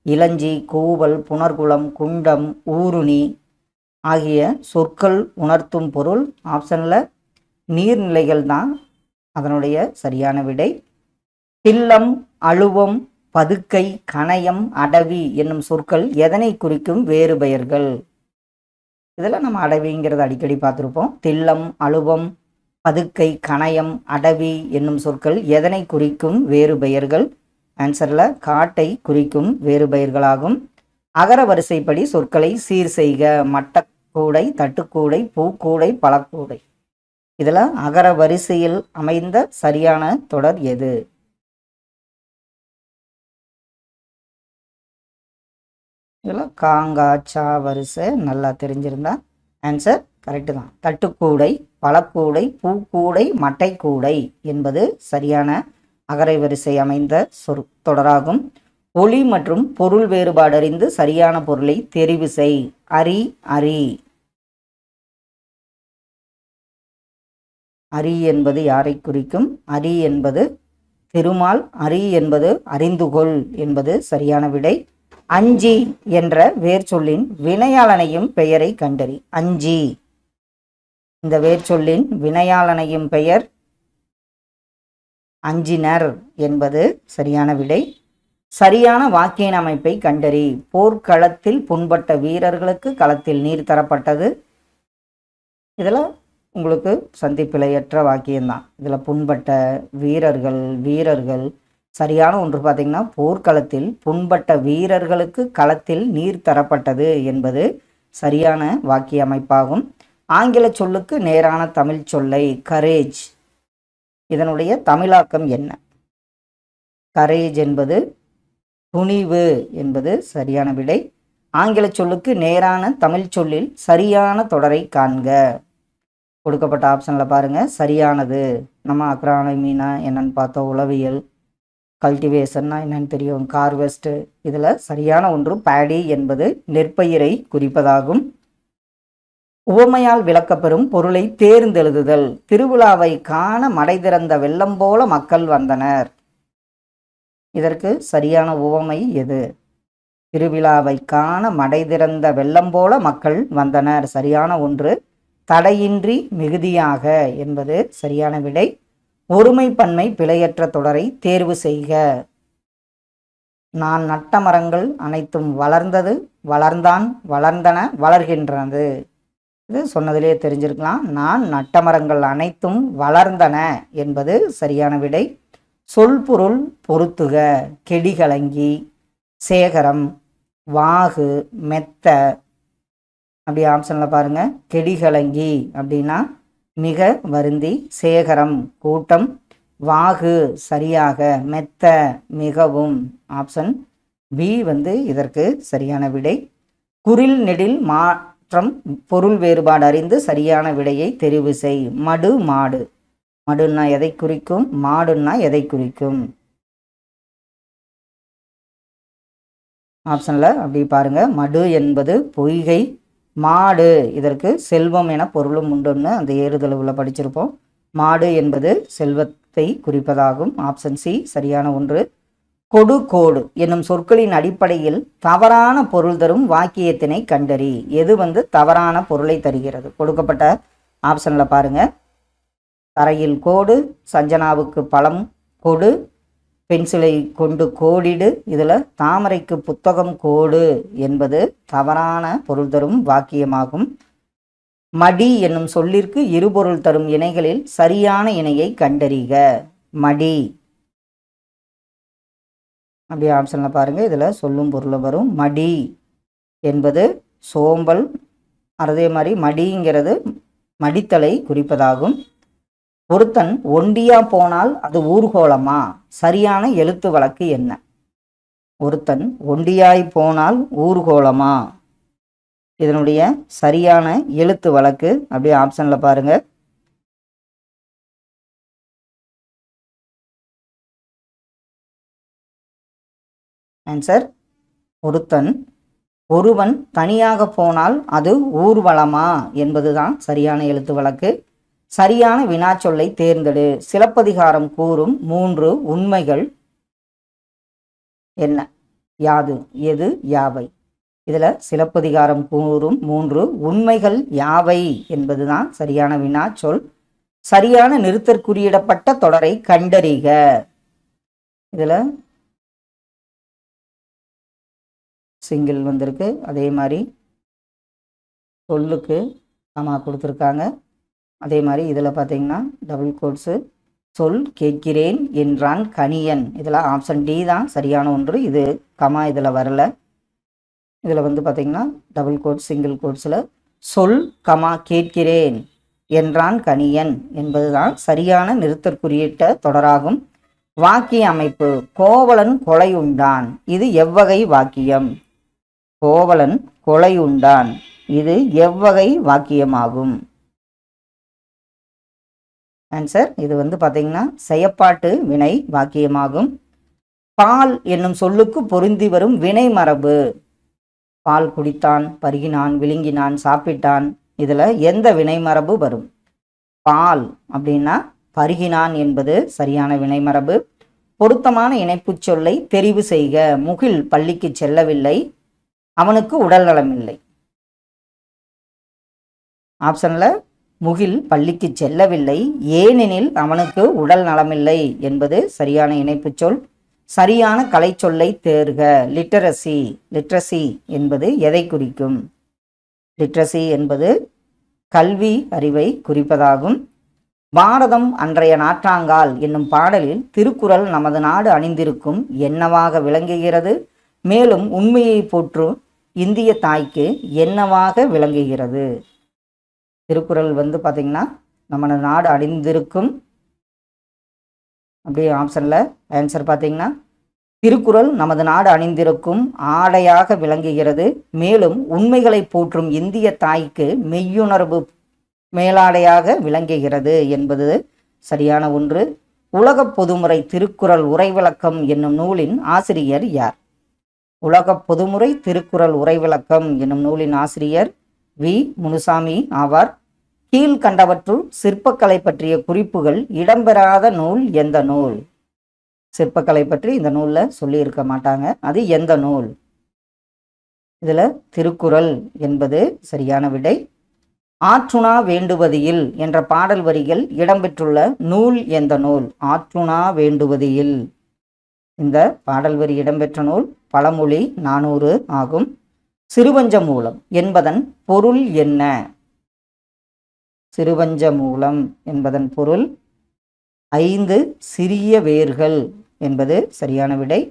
இளஞ்சி, கூவல், புனர்குலம், குண்டம், ஊருணி ஆகிய சொற்கள் உணர்த்தும் பொருள் ஆப்ஷன்ல நீர்நிலைகள் தான் அதனுடைய சரியான விடை. தில்லம், அழுவம், பதுக்கை, கணயம், அடவி என்னும் சொற்கள் எதனை குறிக்கும் வேறு பெயர்கள்? இதில் நம்ம அடவிங்கிறத அடிக்கடி பார்த்துருப்போம். தில்லம், அழுவம், பதுக்கை, கணயம், அடவி என்னும் சொற்கள் எதனை குறிக்கும் வேறு பெயர்கள்? ஆன்சர்ல காட்டை குறிக்கும் வேறு பெயர்களாகும். அகர வரிசைப்படி சொற்களை சீர் செய்க. மட்டக்கூடை, தட்டுக்கூடை, பூக்கூடை, பழக்கூடை. இதில் அகர வரிசையில் அமைந்த சரியான தொடர் எது? இதில் காங்கா சா வரிசை நல்லா தெரிஞ்சிருந்தா ஆன்சர் கரெக்டு தான். தட்டுக்கூடை, பழக்கூடை, பூக்கூடை, மட்டைக்கூடை என்பது சரியான அகரை வரிசை அமைந்த தொடராகும். ஒளி மற்றும் பொருள் வேறுபாடு அறிந்து சரியான பொருளை தெரிவு செய். அரி, அரி. அரி என்பது யாரை குறிக்கும்? அரி என்பது திருமால். அரி என்பது அறிந்துகொள் என்பது சரியான விடை. அஞ்சி என்ற வேர்ச்சொல்லின் வினையாளனையும் பெயரை கண்டறி. அஞ்சி. இந்த வேர்ச்சொல்லின் வினையாளனையும் பெயர் அஞ்சினர் என்பது சரியான விடை. சரியான வாக்கியின் அமைப்பை கண்டறி. போர்க்களத்தில் புண்பட்ட வீரர்களுக்கு களத்தில் நீர் தரப்பட்டது. இதில் உங்களுக்கு சந்திப்பிழையற்ற வாக்கியம்தான். இதில் புண்பட்ட வீரர்கள் சரியான ஒன்று பார்த்தீங்கன்னா, போர்க்களத்தில் புண்பட்ட வீரர்களுக்கு களத்தில் நீர் தரப்பட்டது என்பது சரியான வாக்கிய அமைப்பாகும். ஆங்கில சொல்லுக்கு நேரான தமிழ் சொல்லை கரேஜ். இதனுடைய தமிழாக்கம் என்ன? கரேஜ் என்பது துணிவு என்பது சரியான விடை. ஆங்கில சொல்லுக்கு நேரான தமிழ் சொல்லில் சரியான தொடரை காண்க. கொடுக்கப்பட்ட ஆப்ஷனில் பாருங்கள். சரியானது நம்ம அக்ரானமினா என்னன்னு பார்த்தோம். உளவியல். கல்டிவேஷன்னா என்னன்னு தெரியும். கார்வெஸ்ட். இதில் சரியான ஒன்று பேடி என்பது நெற்பயிரை குறிப்பதாகும். உவமையால் விளக்கப்பெறும் பொருளை தேர்ந்தெழுதுதல். திருவிழாவை காண மடை திறந்த வெள்ளம் போல மக்கள் வந்தனர். இதற்கு சரியான உவமை எது? திருவிழாவை காண மடை திறந்த வெள்ளம் போல மக்கள் வந்தனர். சரியான ஒன்று தடையின்றி மிகுதியாக என்பது சரியான விடை. ஒருமை பன்மை பிழையற்ற தொடரை தேர்வு செய்க. நான் நட்ட மரங்கள் அனைத்தும் வளர்ந்தது, வளர்ந்தான், வளர்ந்தன, வளர்கின்றது. இது சொன்னதிலே தெரிஞ்சிருக்கலாம். நான் நட்ட மரங்கள் அனைத்தும் வளர்ந்தன என்பது சரியான விடை. சொல் பொருள் பொருத்துக. கெடிகலங்கி, சேகரம், வாகு, மெத்த. அப்படி ஆப்ஷனில் பாருங்கள். கெடிகலங்கி அப்படின்னா மிக வருந்தி, சேகரம் கூட்டம், வாகு சரியாக, மெத்த மிகவும். ஆப்ஷன் பி இதற்கு சரியான விடை. குறில் நெடில் மாற்றம் பொருள் வேறுபாடு அறிந்து சரியான விடையை தெரிவு செய். மடு, மாடு. மடுன்னா எதை குறிக்கும்? மாடுன்னா எதை குறிக்கும்? ஆப்ஷனில் அப்படி பாருங்க. மடு என்பது பொய்கை. மாடு இதற்கு செல்வம் என பொருளும் உண்டுன்னு அந்த ஏறுதழுவுல படிச்சிருப்போம். மாடு என்பது செல்வத்தை குறிப்பதாகும். ஆப்ஷன் சி சரியான ஒன்று. கொடு, கோடு என்னும் சொற்களின் அடிப்படையில் தவறான பொருள் தரும் வாக்கியத்தினை கண்டறி. எது தவறான பொருளை தருகிறது? கொடுக்கப்பட்ட ஆப்ஷனில் பாருங்க. தரையில் கோடு, சஞ்சனாவுக்கு பழம் கொடு, பென்சிலை கொண்டு கோடிடு. இதில் தாமரைக்கு புத்தகம் கோடு என்பது தவறான பொருள் தரும் வாக்கியமாகும். மடி என்னும் சொல்லிற்கு இருபொருள் தரும் இணைகளில் சரியான இணையை கண்டறிக. மடி. அப்படி ஆப்ஷனில் பாருங்கள். இதில் சொல்லும் பொருள் வரும். மடி என்பது சோம்பல். அதே மாதிரி மடிங்கிறது மடித்தலை குறிப்பதாகும். ஒருத்தன் ஒண்டியா போனால் அது ஊர்கோலமா? சரியான எழுத்து வழக்கு என்ன? ஒருத்தன் ஒண்டியாய் போனால் ஊர்கோலமா? இதனுடைய சரியான எழுத்து வழக்கு அப்படியே ஆப்ஷன்ல பாருங்க. ஆன்சர் ஒருவன் தனியாக போனால் அது ஊர்வலமா என்பதுதான் சரியான எழுத்து வழக்கு. சரியான வினாச்சொல்லை தேர்ந்தெடு. சிலப்பதிகாரம் கூறும் 3 உண்மைகள் என்ன? யாது, எது, யாவை. இதில் சிலப்பதிகாரம் கூறும் 3 உண்மைகள் யாவை என்பதுதான் சரியான வினாச்சொல். சரியான நிறுத்தற்குறியிடப்பட்ட தொடரை கண்டறிக. இதில் சிங்கிள் வந்திருக்கு. அதே மாதிரி சொல்லுக்கு கமா கொடுத்துருக்காங்க. அதே மாதிரி இதில் பார்த்தீங்கன்னா டபுள் கோட்ஸு. சொல் கேட்கிறேன் என்றான் கணியன். இதில் ஆப்ஷன் டி தான் சரியான ஒன்று. இது கமா இதில் வரல. இதில் பார்த்தீங்கன்னா டபுள் கோட்ஸ் சிங்கிள் கோட்ஸில் சொல் கமா கேட்கிறேன் என்றான் கணியன் என்பது தான் சரியான நிறுத்தற்குறியிட்ட தொடராகும். வாக்கிய அமைப்பு. கோவலன் கொலை உண்டான். இது எவ்வகை வாக்கியம்? கோவலன் கொலை உண்டான். இது எவ்வகை வாக்கியமாகும்? ஆன்சர் இது பார்த்தீங்கன்னா செயப்பாட்டு வினை வாக்கியமாகும். பால் என்னும் சொல்லுக்கு பொருந்தி வரும் வினை மரபு. பால் குடித்தான், பருகினான், விழுங்கினான், சாப்பிட்டான், இதில் எந்த வினை மரபு வரும்? பால் அப்படின்னா பருகினான் என்பது சரியான வினை மரபு. பொருத்தமான இணைப்புச் சொல்லை தெரிவு செய்க. முகில் பள்ளிக்கு செல்லவில்லை, அவனுக்கு உடல் நலமில்லை. ஆப்ஷனில் முகில் பள்ளிக்கு செல்லவில்லை ஏனெனில் அவனுக்கு உடல் நலமில்லை என்பது சரியான இணைப்புச் சொல். சரியான கலை சொல்லை தேர்க. லிட்டரசி. லிட்ரஸி என்பது எதை குறிக்கும்? லிட்ரஸி என்பது கல்வி அறிவை குறிப்பதாகும். பாரதம் அன்றைய நாற்றாங்கால் என்னும் பாடலில் திருக்குறள் நமது நாடு அணிந்திருக்கும் என்னவாக விளங்குகிறது? மேலும் உண்மையை போற்றும் இந்திய தாய்க்கு என்னவாக விளங்குகிறது? திருக்குறள் பார்த்தீங்கன்னா நமது நாடு அணிந்திருக்கும், அப்படியே ஆப்ஷனில் ஆன்சர் பார்த்தீங்கன்னா திருக்குறள் நமது நாடு அணிந்திருக்கும் ஆடையாக விளங்குகிறது. மேலும் உண்மைகளை போற்றும் இந்திய தாய்க்கு மெய்யுணர்வு மேலாடையாக விளங்குகிறது என்பது சரியான ஒன்று. உலக பொதுமுறை திருக்குறள் உரைவிளக்கம் என்னும் நூலின் ஆசிரியர் யார்? உலக பொதுமுறை திருக்குறள் உரைவிளக்கம் என்னும் நூலின் ஆசிரியர் வி. முனுசாமி ஆவார். கீழ்கண்டவற்றுள் சிற்பக்கலை பற்றிய குறிப்புகள் இடம்பெறாத நூல் எந்த நூல்? சிற்பக்கலை பற்றி இந்த நூலில் சொல்லியிருக்க மாட்டாங்க. அது எந்த நூல்? இதில் திருக்குறள் என்பது சரியான விடை. ஆற்றுணா வேண்டுவதியில் என்ற பாடல் வரிகள் இடம்பெற்றுள்ள நூல் எந்த நூல்? ஆற்றுணா வேண்டுவதியில் இந்த பாடல் வரி இடம்பெற்ற நூல் பழமொழி 400 ஆகும். சிறுவஞ்ச மூலம் என்பதன் பொருள் என்ன? சிறுவஞ்ச மூலம் என்பதன் பொருள் 5 சிறிய வேர்கள் என்பது சரியான விடை.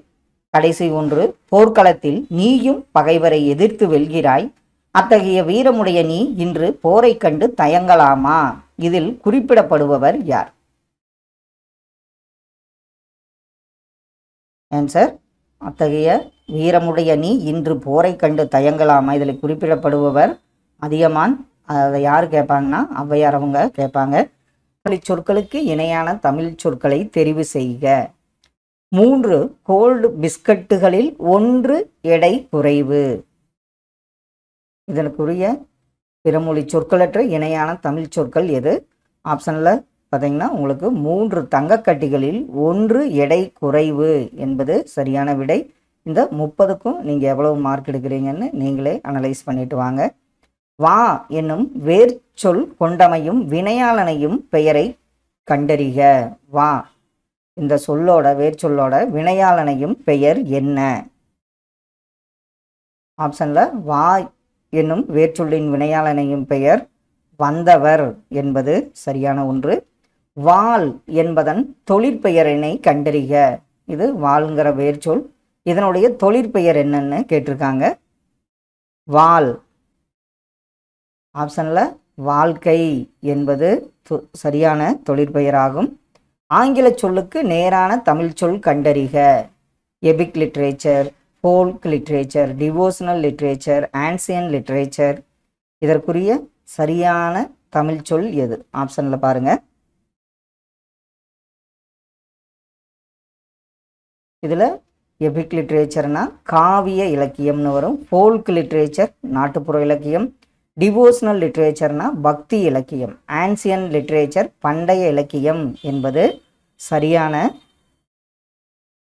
கடைசி ஒன்று, போர்க்களத்தில் நீயும் பகைவரை எதிர்த்து வெல்கிறாய், அத்தகைய வீரமுடைய நீ இன்று போரை கண்டு தயங்கலாமா? இதில் குறிப்பிடப்படுபவர் யார்? ஆன்சர் அத்தகைய வீரமுடைய நீ இன்று போரை கண்டு தயங்கலாமா, இதில் குறிப்பிடப்படுபவர் அதியமான். அதை யார் கேட்பாங்கன்னா ஔவையார் அவங்க கேட்பாங்க. சொற்களுக்கு இணையான தமிழ் சொற்களை தெரிவு செய்க. 3 கோல்டு பிஸ்கட்டுகளில் 1 எடை குறைவு. இதற்குரிய பிறமொழி சொற்களற்ற இணையான தமிழ் சொற்கள் எது? ஆப்ஷனில் பார்த்தீங்கன்னா உங்களுக்கு 3 தங்கக்கட்டிகளில் 1 எடை குறைவு என்பது சரியான விடை. இந்த 30க்கும் நீங்கள் எவ்வளவு மார்க் எடுக்கிறீங்கன்னு நீங்களே அனலைஸ் பண்ணிட்டு வாங்க. வா என்னும் வேர்ச்சொல் கொண்டமையும் வினையாளனையும் பெயரை கண்டறிக. வா இந்த சொல்லோட வேர்ச்சொல்லோட வினையாளனையும் பெயர் என்ன? ஆப்ஷன்ல வா என்னும் வேர்ச்சொல்லின் வினையாளனையும் பெயர் வந்தவர் என்பது சரியான ஒன்று. வாள் என்பதன் தொழிற்பெயரினை கண்டறிக. இது வாள்ங்கிற வேர்ச்சொல், இதனுடைய தொழிற்பெயர் என்னன்னு கேட்டிருக்காங்க. வாள் ஆப்ஷனில் வாழ்க்கை என்பது சரியான தொழிற்பெயராகும். ஆங்கில சொல்லுக்கு நேரான தமிழ் சொல் கண்டறிக. Epic literature, folk literature, devotional literature, ancient literature. இதற்குரிய சரியான தமிழ் சொல் எது? ஆப்ஷனில் பாருங்க. இதில் எபிக் லிட்ரேச்சர்னா காவிய இலக்கியம்னு வரும். ஃபோல்க் லிட்ரேச்சர் நாட்டுப்புற இலக்கியம். டிவோஷனல் லிட்ரேச்சர்னா பக்தி இலக்கியம். ஆன்சியன் லிட்ரேச்சர் பண்டைய இலக்கியம் என்பது சரியான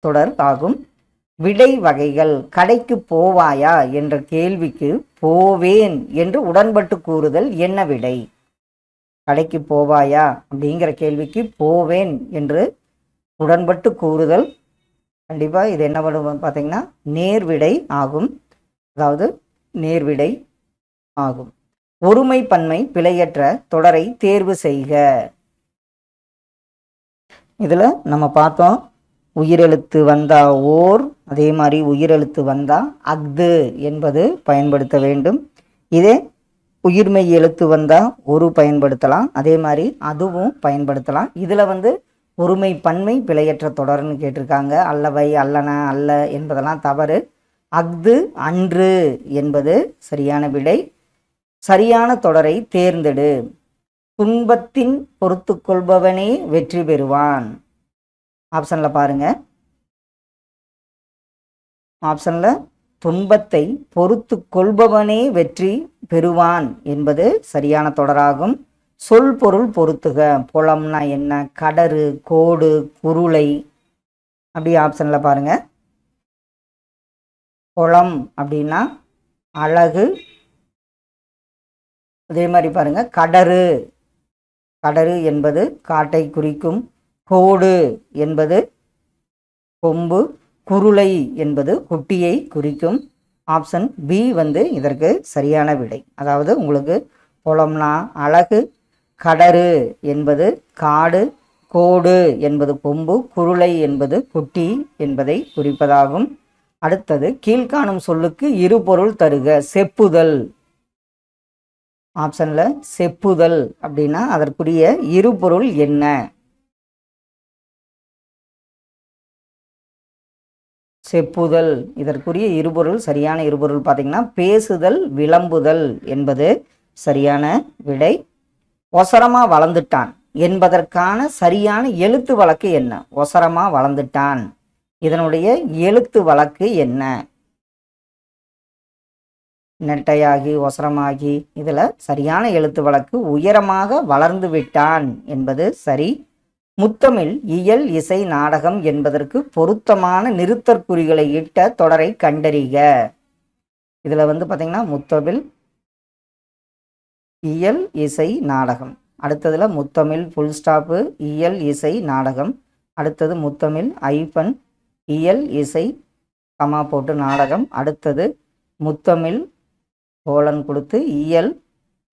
தொடர் ஆகும். விடை வகைகள். கடைக்கு போவாயா என்ற கேள்விக்கு போவேன் என்று உடன்பட்டு கூறுதல் என்ன விடை? கடைக்கு போவாயா அப்படிங்கிற கேள்விக்கு போவேன் என்று உடன்பட்டு கூறுதல். கண்டிப்பாக இது என்ன பண்ணுவோம் பார்த்தீங்கன்னா நேர்விடை ஆகும். அதாவது நேர்விடை ஆகும். ஒருமை பன்மை பிழையற்ற தொடரை தேர்வு செய்க. இதில் நம்ம பார்த்தோம் உயிரெழுத்து வந்தா ஓர், அதே மாதிரி உயிரெழுத்து வந்தா அஃது என்பது பயன்படுத்த வேண்டும். இதே உயிர்மெய் எழுத்து வந்தால் ஒரு பயன்படுத்தலாம், அதே மாதிரி அதுவும் பயன்படுத்தலாம். இதில் ஒருமை பன்மை பிழையற்ற தொடர்னு கேட்டிருக்காங்க. அல்லவை, அல்லன, அல்ல என்பதெல்லாம் தவறு. அஃது, அன்று என்பது சரியான விடை. சரியான தொடரை தேர்ந்தெடு. துன்பத்தின் பொறுத்து கொள்பவனே வெற்றி பெறுவான். ஆப்ஷன்ல பாருங்க. ஆப்ஷன்ல துன்பத்தை பொறுத்து கொள்பவனே வெற்றி பெறுவான் என்பது சரியான தொடராகும். சொல் பொருள் பொறுத்துக. புலம்னா என்ன? கடறு, கோடு, குருளை. அப்படி ஆப்ஷன்ல பாருங்க. புலம் அப்படின்னா அழகு. அதே மாதிரி பாருங்க, கடறு, கடறு என்பது காட்டை குறிக்கும். கோடு என்பது கொம்பு. குருளை என்பது குட்டியை குறிக்கும். ஆப்ஷன் பி வந்து இதற்கு சரியான விடை. அதாவது உங்களுக்கு புலம்னா அழகு, கடறு என்பது காடு, கோடு என்பது கொம்பு, குருளை என்பது குட்டி என்பதை குறிப்பதாகும். அடுத்தது, கீழ்காணும் சொல்லுக்கு இரு பொருள் தருக. செப்புதல். ஆப்ஷன்ல செப்புதல் அப்படின்னா அதற்குரிய இரு பொருள் என்ன? செப்புதல் இதற்குரிய இருபொருள், சரியான இருபொருள் பார்த்தீங்கன்னா பேசுதல், விளம்புதல் என்பது சரியான விடை. ஒசரமா வளர்ந்துட்டான் என்பதற்கான சரியான எழுத்து வழக்கு என்ன? ஒசரமா வளர்ந்துட்டான், இதனுடைய எழுத்து வழக்கு என்ன? நெட்டையாகி, ஒசரமாகி. இதில் சரியான எழுத்து வழக்கு உயரமாக வளர்ந்து விட்டான் என்பது சரி. முத்தமிழ் இயல் இசை நாடகம் என்பதற்கு பொருத்தமான நிறுத்தற்குறிகளை இட்ட தொடரை கண்டறிக. இதில் வந்து பார்த்தீங்கன்னா முத்தமிழ் இயல் இசை நாடகம். அடுத்ததில் முத்தமிழ் ஃபுல் ஸ்டாப்பு இயல் இசை நாடகம். அடுத்தது முத்தமிழ் ஐபன் இயல் இசை கமா போட்டு நாடகம். அடுத்தது முத்தமிழ் கோலன் கொடுத்து இயல்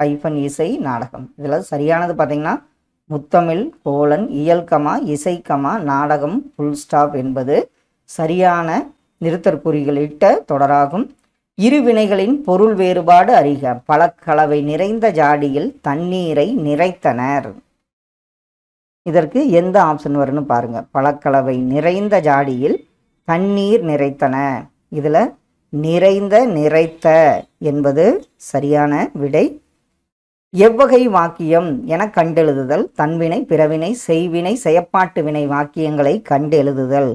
ஐபன் இசை நாடகம். இதில் சரியானது பார்த்தீங்கன்னா முத்தமிழ் கோலன் இயல் கமா இசை கமா நாடகம் ஃபுல் ஸ்டாப் என்பது சரியான நிறுத்தற்குறிகள் இட்ட தொடராகும். இரு வினைகளின் பொருள் வேறுபாடு அறிக. பழக்கலவை நிறைந்த ஜாடியில் தண்ணீரை நிறைத்தனர். இதற்கு எந்த ஆப்ஷன் வரும்னு பாருங்க. பழக்கலவை நிறைந்த ஜாடியில் தண்ணீர் நிறைத்தன. இதில் நிறைந்த, நிறைத்த என்பது சரியான விடை. எவ்வகை வாக்கியம் என கண்டெழுதுதல். தன்வினை, பிறவினை, செய்வினை, செயப்பாட்டு வினை வாக்கியங்களை கண்டெழுதுதல்.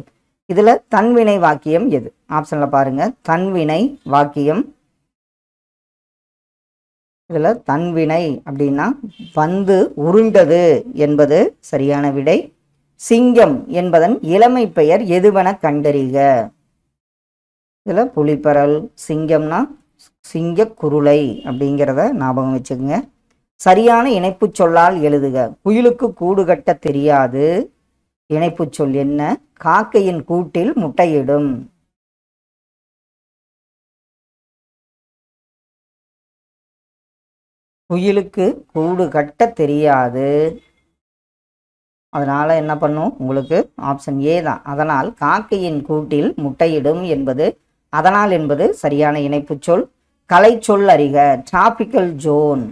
இதில் தன்வினை வாக்கியம் எது? ஆப்ஷன்ல பாருங்க. தன்வினை வாக்கியம். இதில் தன்வினை அப்படின்னா வந்து உருண்டது என்பது சரியான விடை. சிங்கம் என்பதன் இளமை பெயர் எதுவென கண்டறிக. இதில் புலிப்பரல். சிங்கம்னா சிங்க குருளை அப்படிங்கிறத ஞாபகம் வச்சுக்கோங்க. சரியான இணைப்பு சொல்லால் எழுதுக. குயிலுக்கு கூடு கட்ட தெரியாது. இணைப்பு சொல் என்ன? காக்கையின் கூட்டில் முட்டையிடும். குயிலுக்கு கூடு கட்ட தெரியாது. அதனால என்ன பண்ணும்? உங்களுக்கு ஆப்ஷன் ஏ தான். அதனால் காக்கையின் கூட்டில் முட்டையிடும் என்பது அதனால் என்பது சரியான இணைப்பு சொல். கலை சொல் அறிக. டிராபிக்கல் ஜோன்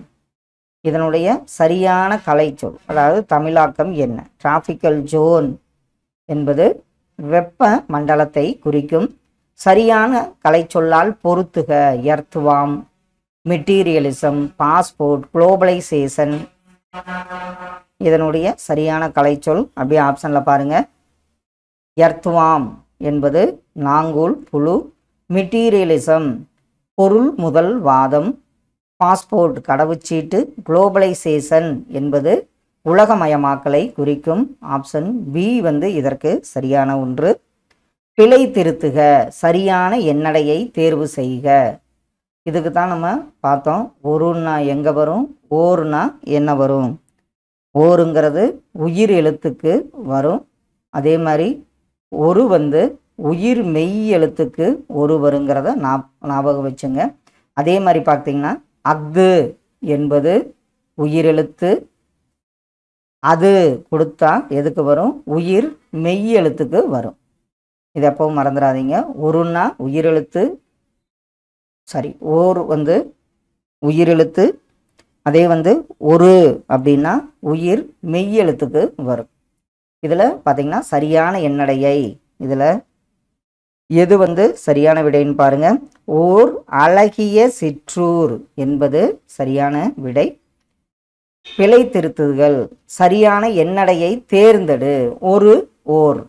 இதனுடைய சரியான கலை சொல், அதாவது தமிழாக்கம் என்ன? டிராபிக்கல் ஜோன் என்பது வெப்ப மண்டலத்தை குறிக்கும். சரியான கலை சொல்லால் பொருத்துக. Earthworm, materialism, passport, globalisation. இதனுடைய சரியான கலை சொல் அப்படியே ஆப்ஷன்ல பாருங்க. எர்த்வாம் என்பது நாங்கூல் புழு. மெட்டீரியலிசம் பொருள் முதல் வாதம். பாஸ்போர்ட் கடவுச்சீட்டு. குளோபலைசேஷன் என்பது உலகமயமாக்கலை குறிக்கும். ஆப்ஷன் பி வந்து இதற்கு சரியான ஒன்று. பிழை திருத்துக. சரியான எண்ணடையை தேர்வு செய்க. இதுக்கு தான் நம்ம பார்த்தோம். ஒருன்னா எங்கே வரும், ஓருனா என்ன வரும். ஓருங்கிறது உயிர் எழுத்துக்கு வரும். அதே மாதிரி ஒரு வந்து உயிர் மெய் எழுத்துக்கு ஒரு வருங்கிறத ஞாபகம் வச்சுங்க. அதே மாதிரி பார்த்தீங்கன்னா அஃது என்பது உயிரெழுத்து. அது கொடுத்தா எதுக்கு வரும்? உயிர் மெய் எழுத்துக்கு வரும். இது எப்பவும் மறந்துடாதீங்க. ஒருன்னா உயிரெழுத்து, சரி ஓர் வந்து உயிரெழுத்து. அதே வந்து ஒரு அப்படின்னா உயிர் மெய் எழுத்துக்கு வரும். இதில் பார்த்தீங்கன்னா சரியான எண்ணடையை இதில் எது வந்து சரியான விடைன்னு பாருங்க. ஓர் அழகிய சிற்றூர் என்பது சரியான விடை. பிழை திருத்துகள். சரியான எண்ணடையை தேர்ந்தெடு. ஒரு ஓர்.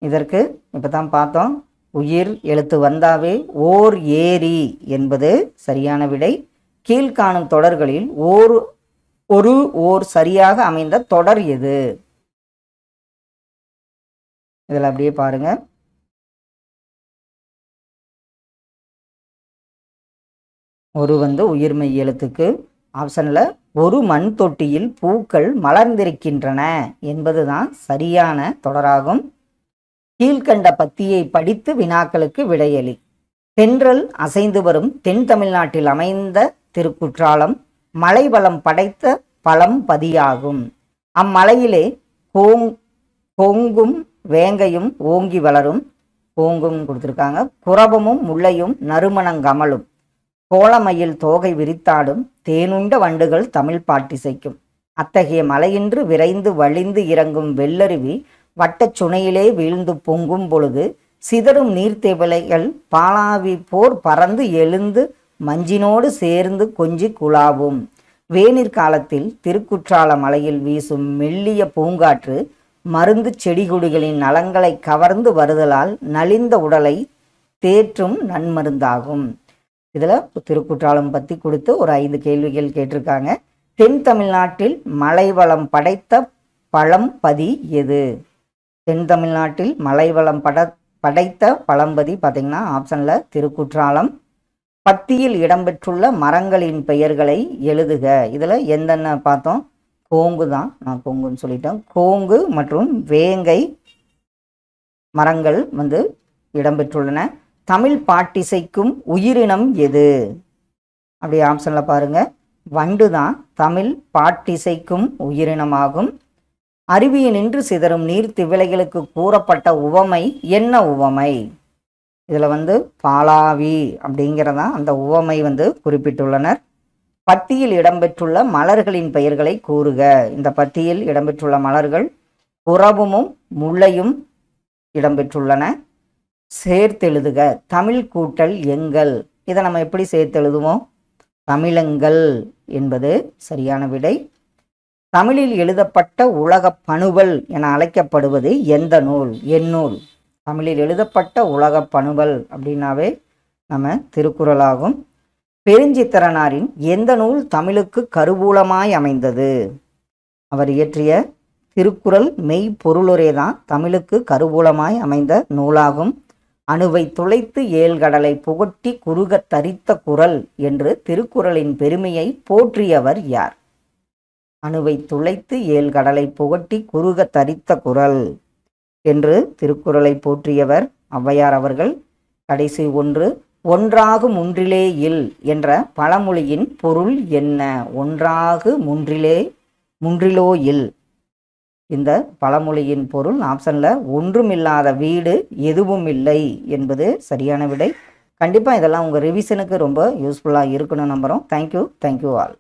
இதற்கு இப்பதான் பார்த்தோம். உயிர் எழுத்து வந்தாவே ஓர் ஏரி என்பது சரியான விடை. கீழ்காணும் தொடர்களில் ஓர் சரியாக அமைந்த தொடர் எது? இதில் அப்படியே பாருங்க. ஒரு உயிர்மெய் எழுத்துக்கு. ஆப்ஷனில் ஒரு மண் தொட்டியில் பூக்கள் மலர்ந்திருக்கின்றன என்பதுதான் சரியான தொடராகும். கீழ்கண்ட பத்தியை படித்து வினாக்களுக்கு விடையளி. தென்றல் அசைந்து வரும் தென் தமிழ்நாட்டில் அமைந்த திருக்குற்றாலம் மலைவளம் படைத்த பழம்பதியாகும். அம்மலையிலே கோங்கும் வேங்கையும் ஓங்கி வளரும். கோங்கும் கொடுத்துருக்காங்க. குரபமும் முல்லையும் நறுமணங்கமலும் கோலமயில் தோகை விரித்தாடும் தேனுண்ட வண்டுகள் தமிழ் பாட்டிசைக்கும். அத்தகைய மலையின்று விரைந்து வழிந்து இறங்கும் வெள்ளருவி வட்டச் சுனையிலே வீழ்ந்து பொங்கும் பொழுது சிதறும் நீர்த்திவளைகள் பாலாவி போர் பறந்து எழுந்து மஞ்சினோடு சேர்ந்து கொஞ்சி குழாவும். வேநீர் காலத்தில் திருக்குற்றால மலையில் வீசும் மெல்லிய பூங்காற்று மருந்து செடிகொடிகளின் நலங்களை கவர்ந்து வருதலால் நலிந்த உடலை தேற்றும் நன்மருந்தாகும். இதில் திருக்குற்றாலம் பற்றி கொடுத்து ஒரு 5 கேள்விகள் கேட்டிருக்காங்க. தென் தமிழ்நாட்டில் மலைவளம் படைத்த பழம்பதி எது? தென் தமிழ்நாட்டில் மலைவளம் படைத்த பழம்பதி பார்த்தீங்கன்னா ஆப்ஷனில் திருக்குற்றாலம். பத்தியில் இடம்பெற்றுள்ள மரங்களின் பெயர்களை எழுதுக. இதில் எந்தென்ன பார்த்தோம்? கோங்கு தான், நான் கோங்குன்னு சொல்லிட்டேன். கோங்கு மற்றும் வேங்கை மரங்கள் இடம்பெற்றுள்ளன. தமிழ் பாட்டிசைக்கும் உயிரினம் எது? அப்படி ஆப்ஷனில் பாருங்க. வண்டு தான் தமிழ் பாட்டிசைக்கும் உயிரினமாகும். அருவியினின்று சிதறும் நீர் திவலைகளுக்கு கூறப்பட்ட உவமை என்ன உவமை? இதில் பாலாவி அப்படிங்கிறதான் அந்த உவமை குறிப்பிட்டுள்ளனர். பத்தியில் இடம்பெற்றுள்ள மலர்களின் பெயர்களை கூறுக. இந்த பத்தியில் இடம்பெற்றுள்ள மலர்கள் குரபமும் முல்லையும் இடம்பெற்றுள்ளன. சேர்த்தெழுதுக. தமிழ் கூட்டல் எங்கள். இதை நம்ம எப்படி சேர்த்தெழுதுவோம்? தமிழங்கள் என்பது சரியான விடை. தமிழில் எழுதப்பட்ட உலக பணுவல் என அழைக்கப்படுவது எந்த நூல்? எந்நூல். தமிழில் எழுதப்பட்ட உலக பணுவல் அப்படின்னாவே நம்ம திருக்குறளாகும். பெருஞ்சித்திரனாரின் எந்த நூல் தமிழுக்கு கருவூலமாய் அமைந்தது? அவர் இயற்றிய திருக்குறள் மெய் பொருளுரை தான் தமிழுக்கு கருவூலமாய் அமைந்த நூலாகும். அணுவை துளைத்து ஏழ்கடலை புகட்டி குறுக தரித்த குறள் என்று திருக்குறளின் பெருமையை போற்றியவர் யார்? அணுவை துளைத்து ஏழ்கடலை புகட்டி குறுக தரித்த குறள் என்று திருக்குறளை போற்றியவர் ஔவையார் அவர்கள். கடைசி ஒன்று. ஒன்றாகு முன்றிலே இல் என்ற பழமொழியின் பொருள் என்ன? ஒன்றாகு முன்றிலோ இல். இந்த பழமொழியின் பொருள் ஆப்ஷனில் ஒன்றுமில்லாத வீடு எதுவும் இல்லை என்பது சரியான விடை. கண்டிப்பாக இதெல்லாம் உங்கள் ரிவிஷனுக்கு ரொம்ப யூஸ்ஃபுல்லாக இருக்குன்னு நம்புகிறோம். Thank you all.